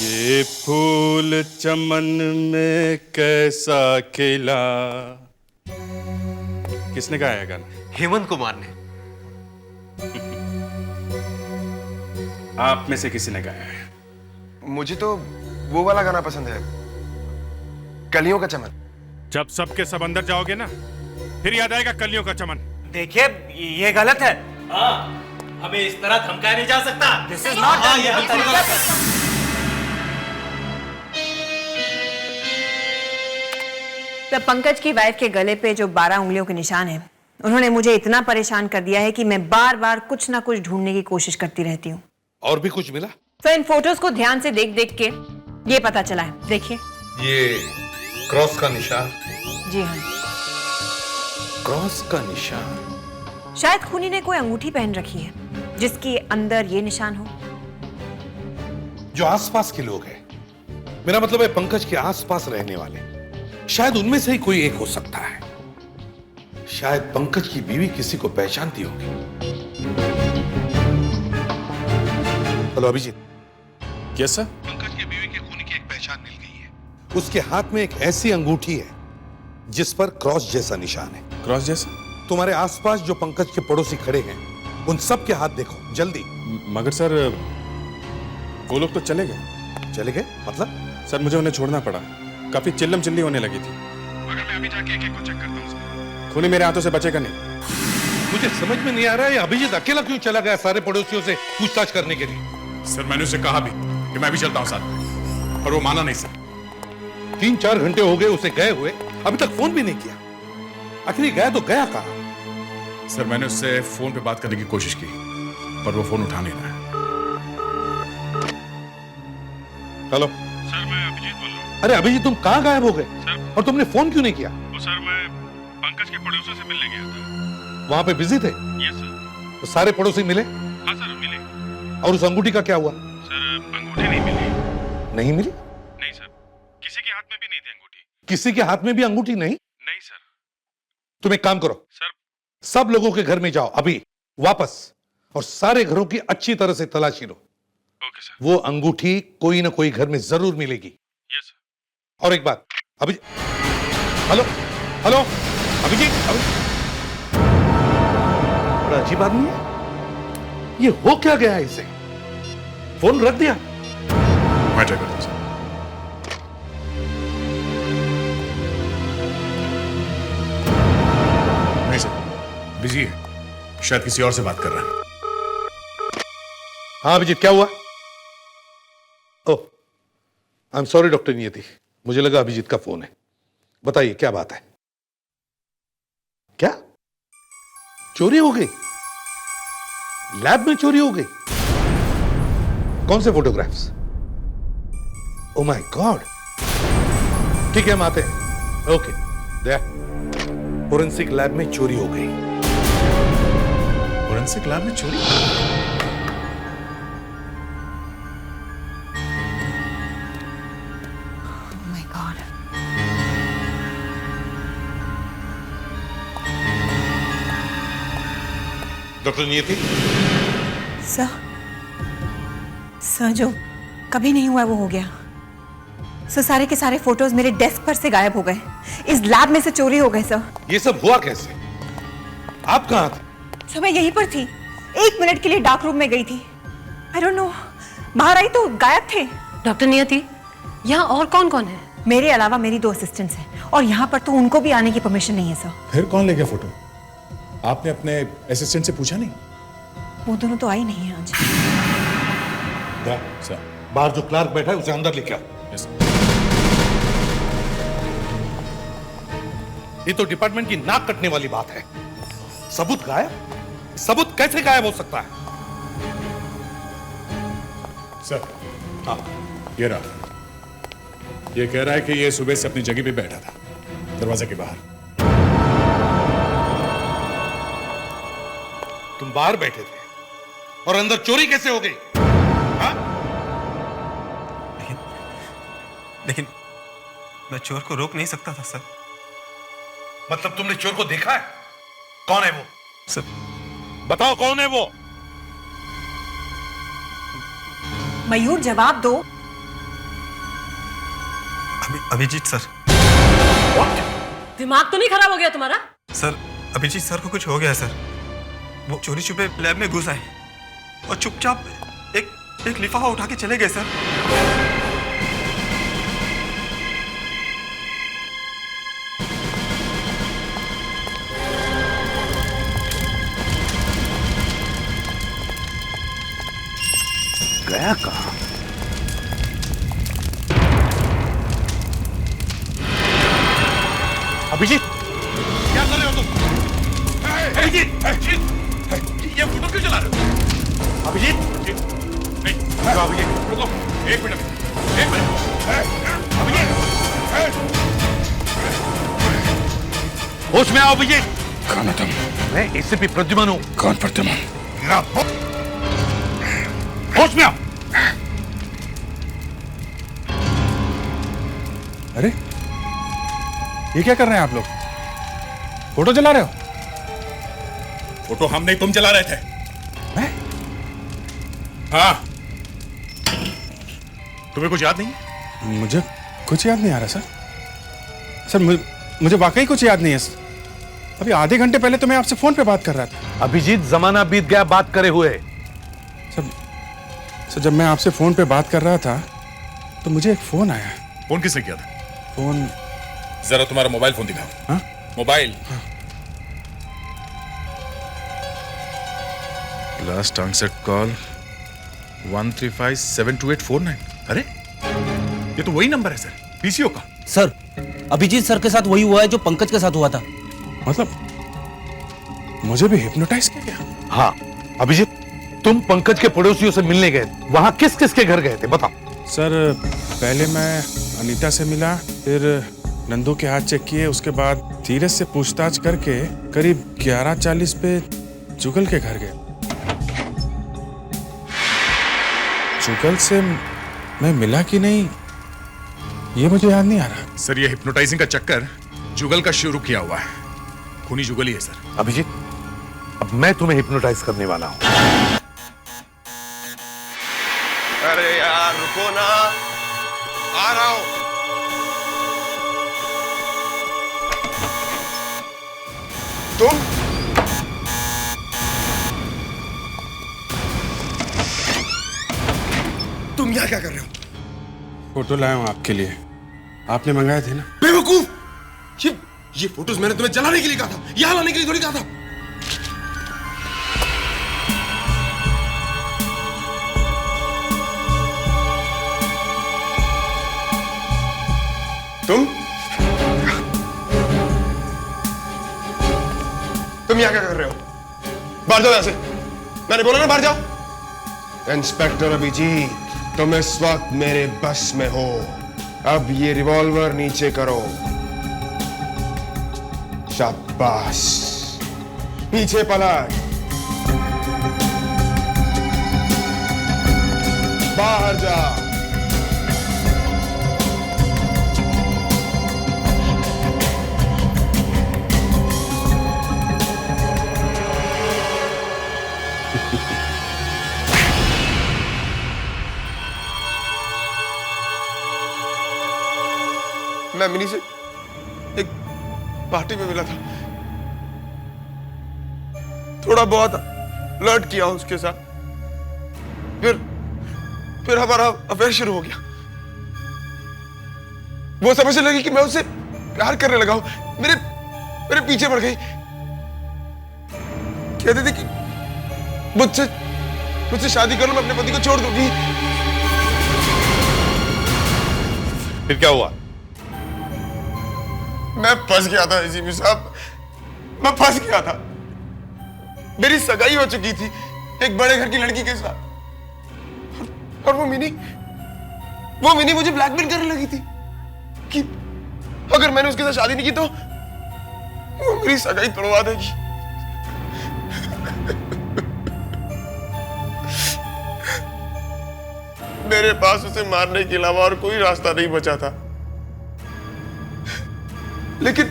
ये फूल चमन में कैसा खिला। किसने गाया है गाना? हेमंत कुमार ने। आप में से किसी ने गाया है? मुझे तो वो वाला गाना पसंद है, कलियों का चमन। जब सबके सब अंदर जाओगे ना, फिर याद आएगा कलियों का चमन। देखिए ये गलत है। हाँ, हमें इस तरह धमकाया नहीं जा सकता। This is not. ये बिल्कुल गलत है। तो पंकज की वाइफ के गले पे जो 12 उंगलियों के निशान हैं, उन्होंने मुझे इतना परेशान कर दिया है कि मैं बार बार कुछ ना कुछ ढूंढने की कोशिश करती रहती हूँ। और भी कुछ मिला? तो इन फोटोज को ध्यान से देख देख के ये पता चला है। देखिए, ये क्रॉस का निशान। जी हाँ, क्रॉस का निशान। शायद खूनी ने कोई अंगूठी पहन रखी है जिसके अंदर ये निशान हो। जो आसपास के लोग हैं, मेरा मतलब है पंकज के आसपास रहने वाले, शायद उनमें से ही कोई एक हो सकता है। शायद पंकज की बीवी किसी को पहचानती होगी। Hello Abhijeet. Yes sir. Pankaj की बीवी के खूनी की एक पहचान मिल गई है। उसके हाथ में एक ऐसी अंगूठी है जिस पर क्रॉस जैसा निशान है। क्रॉस जैसा? तुम्हारे आसपास जो पंकज के पड़ोसी खड़े हैं, उन सब के हाथ देखो जल्दी। मगर सर वो लोग तो चले गए। चले गए मतलब? सर मुझे उन्हें छोड़ना पड़ा, काफी चिल्लम चिल्ली होने लगी थी। मगर मैं अभी जाके एक एक को चेक करता हूं सर। खूनी मेरे हाथों से बचेगा नहीं। मुझे समझ में नहीं आ रहा है अभिजीत अकेला क्यों चला गया सारे पड़ोसियों से पूछताछ करने के लिए? सर मैंने उसे कहा भी कि मैं भी चलता हूं साथ, पर वो माना नहीं सर। 3-4 घंटे हो गए उसे गए हुए, अभी तक फोन भी नहीं किया। आखिर गया तो गया कहां? सर मैंने उससे फोन पे बात करने की कोशिश की, पर वो फोन उठा नहीं रहा है। हेलो सर, मैं अभिजीत बोल रहा हूँ। अरे अभिजीत, तुम कहां गायब हो गए? और तुमने फोन क्यों नहीं किया? वो सर मैं पंकज के पड़ोसियों से मिलने गया था। वहां पे बिजी थे? Yes sir. तो सारे पड़ोसी मिले? हाँ सर मिले। और उस अंगूठी का क्या हुआ? सर अंगूठी नहीं मिली। नहीं मिली? नहीं सर, किसी के हाथ में भी नहीं थी अंगूठी। किसी के हाथ में भी अंगूठी नहीं? नहीं सर। तुम एक काम करो सर, सब लोगों के घर में जाओ अभी वापस, और सारे घरों की अच्छी तरह से तलाशी लो। Okay sir. वो अंगूठी कोई ना कोई घर में जरूर मिलेगी। Yes sir. और एक बात अभिजीत, हेलो हेलो अभिजीत, बड़ा अजीब आदमी है ये। हो क्या गया है इसे? फोन रख दिया? मैं ट्राई करता हूं सर। नहीं सर, बिजी है, शायद किसी और से बात कर रहा है। हाँ अभिजीत, क्या हुआ? ओह आई एम सॉरी डॉक्टर नियति, मुझे लगा अभिजीत का फोन है। बताइए क्या बात है? क्या चोरी हो गई? लैब में चोरी हो गई? कौन से फोटोग्राफ्स? Oh my God. ठीक है हम आते हैं। ओके फोरेंसिक लैब में चोरी हो गई। फोरेंसिक लैब में चोरी? My God. डॉक्टर नियति, सर जो कभी नहीं हुआ वो हो गया। सर सारे के सारे फोटोज मेरे डेस्क पर से गायब हो गए। इस लैब में से चोरी हो गए सर। ये सब हुआ कैसे? आप कहाँ थे? सर मैं यहीं पर थी, 1 मिनट के लिए डार्क रूम में गई थी। आई डोंट नो, बाहर आई तो गायब थे। डॉक्टर नियति, यहाँ और कौन कौन है? मेरे अलावा मेरी 2 असिस्टेंट्स हैं और यहाँ पर तो उनको भी आने की परमिशन नहीं है सर। फिर कौन ले गया फोटो? आपने अपने असिस्टेंट से पूछा नहीं? वो दोनों तो आई नहीं है आज। सर, बाहर जो क्लार्क बैठा है उसे अंदर लेके आओ। ये तो डिपार्टमेंट की नाक कटने वाली बात है। सबूत गायब? सबूत कैसे गायब हो सकता है? सर, हाँ, ये रहा। ये कह रहा है कि ये सुबह से अपनी जगह पे बैठा था, दरवाजे के बाहर। तुम बाहर बैठे थे और अंदर चोरी कैसे हो गई? हाँ? लेकिन मैं चोर को रोक नहीं सकता था सर। मतलब तुमने चोर को देखा है? कौन है वो? सर बताओ कौन है वो? मयूर जवाब दो। अभिजीत सर। दिमाग तो नहीं खराब हो गया तुम्हारा? सर अभिजीत सर को कुछ हो गया सर। वो चोरी छुपे लैब में घुस आए और चुपचाप एक लिफाफा उठा के चले गए सर। गया कहाँ? अभिजीत, क्या कर रहे हो तुम? अभिजीत, ये फोटो क्यों चला रहे हो? अभिजीत, नहीं, अभिजीत, रुको, एक मिनट, अभिजीत, होश में आओ अभिजीत। कौन हो तुम? मैं एसीपी प्रद्युमन हूँ। कौन प्रद्युमन? होश में आओ। अरे ये क्या कर रहे हैं आप लोग? फोटो जला रहे हो? फोटो हम नहीं, तुम जला रहे थे। मैं? हाँ। तुम्हें कुछ याद नहीं? मुझे कुछ याद नहीं आ रहा सर। सर मुझे वाकई कुछ याद नहीं है। अभी आधे घंटे पहले तो मैं आपसे फोन पे बात कर रहा था। अभिजीत, जमाना बीत गया बात करे हुए। सर जब मैं आपसे फोन पे बात कर रहा था तो मुझे एक फोन आया। फोन किसने किया था? फोन जरा तुम्हारा मोबाइल फोन दिखाओ। हाँ? मोबाइल। Last answered call 135728449। अरे ये तो वही नंबर है सर, पीसीओ का। सर अभिजीत सर के साथ वही हुआ है जो पंकज के साथ हुआ था। मतलब मुझे भी हिप्नोटाइज किया गया? हाँ अभिजीत, तुम पंकज के पड़ोसियों से मिलने गए, वहां किस किस के घर गए थे बताओ। सर पहले मैं अनीता से मिला, फिर नंदू के हाथ चेक किए, उसके बाद धीरज से पूछताछ करके करीब 11:40 पे जुगल के घर गए। जुगल से मैं मिला कि नहीं ये मुझे याद नहीं आ रहा। सर ये हिप्नोटाइजिंग का चक्कर जुगल का शुरू किया हुआ है। खूनी जुगल ही है सर। अभिजीत, अब मैं तुम्हें हिप्नोटाइज करने वाला हूं। अरे यार रुको ना, आ रहा हूं। तुम यहाँ क्या कर रहे हो? फोटो लाया हूं आपके लिए, आपने मंगाए थे ना। बेवकूफ, ये फोटोज मैंने तुम्हें जलाने के लिए कहा था, यहाँ लाने के लिए थोड़ी कहा था। तुम यहाँ क्या कर रहे हो? बाहर जाओ यहाँ से, मैंने बोला ना बाहर जाओ। इंस्पेक्टर अभिजीत, तुम इस वक्त मेरे बस में हो। अब ये रिवॉल्वर नीचे करो। शाबाश, पीछे पलट, बाहर जा। मैं मिनी से एक पार्टी में मिला था, थोड़ा बहुत फ्लर्ट किया उसके साथ, फिर हमारा अफेयर शुरू हो गया। वो समझने लगी कि मैं उससे प्यार करने लगा हूं, मेरे पीछे पड़ गई, कहती थी कि मुझसे शादी कर लो, मैं अपने पति को छोड़ दूंगी। फिर क्या हुआ? मैं फंस गया था एसीपी साहब, मैं फंस गया था। मेरी सगाई हो चुकी थी एक बड़े घर की लड़की के साथ, और वो मिनी मुझे ब्लैकमेल करने लगी थी कि अगर मैंने उसके साथ शादी नहीं की तो वो मेरी सगाई तोड़वा देगी। मेरे पास उसे मारने के अलावा और कोई रास्ता नहीं बचा था, लेकिन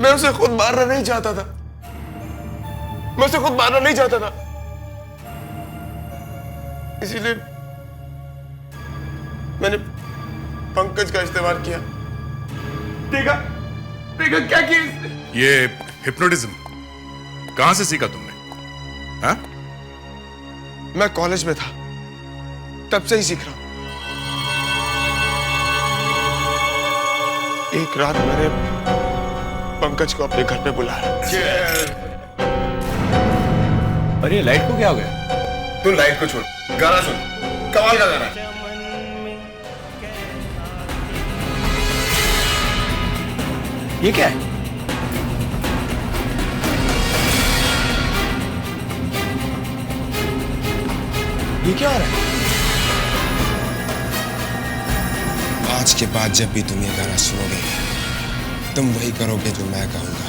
मैं उसे खुद मारना नहीं चाहता था, इसीलिए मैंने पंकज का इस्तेमाल किया। देखा क्या किया इसने? ये हिप्नोटिज्म कहां से सीखा तुमने? हाँ? मैं कॉलेज में था, तब से ही सीख रहा हूं। एक रात मैंने पंकज को अपने घर पे बुलाया। अरे लाइट को क्या हो गया? तू लाइट को छोड़, गाना सुन, कमाल का गाना। ये क्या है? ये क्या हो रहा है? आज के बाद जब भी तुम ये गाना सुनोगे, तुम वही करोगे जो मैं कहूंगा।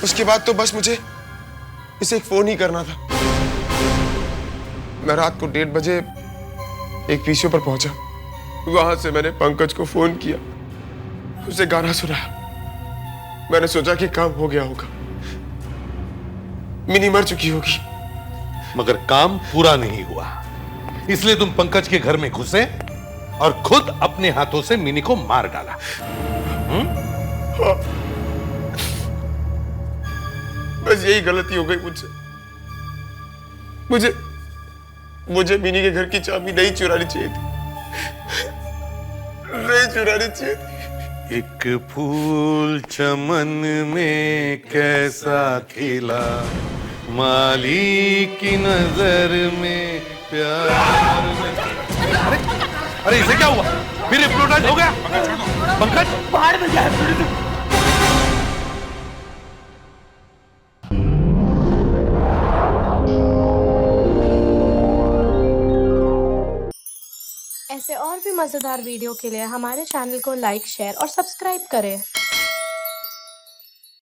उसके बाद तो बस मुझे इसे एक फोन ही करना था। मैं रात को 1:30 बजे एक पीसीओ पर पहुंचा, वहां से मैंने पंकज को फोन किया, उसे गाना सुनाया। मैंने सोचा कि काम हो गया होगा, मिनी मर चुकी होगी, मगर काम पूरा नहीं हुआ, इसलिए तुम पंकज के घर में घुसे और खुद अपने हाथों से मिनी को मार डाला। हाँ। बस यही गलती हो गई मुझसे। मुझे मिनी के घर की चाबी नहीं चुरानी चाहिए थी, नहीं चुरानी चाहिए थी। एक फूल चमन में कैसा खिला, माली की नजर में प्यार में। अरे इसे क्या हुआ? फिर हिप्नोटाइज हो गया? पंकज बाहर में गया। ऐसे और भी मजेदार वीडियो के लिए हमारे चैनल को लाइक, शेयर और सब्सक्राइब करें।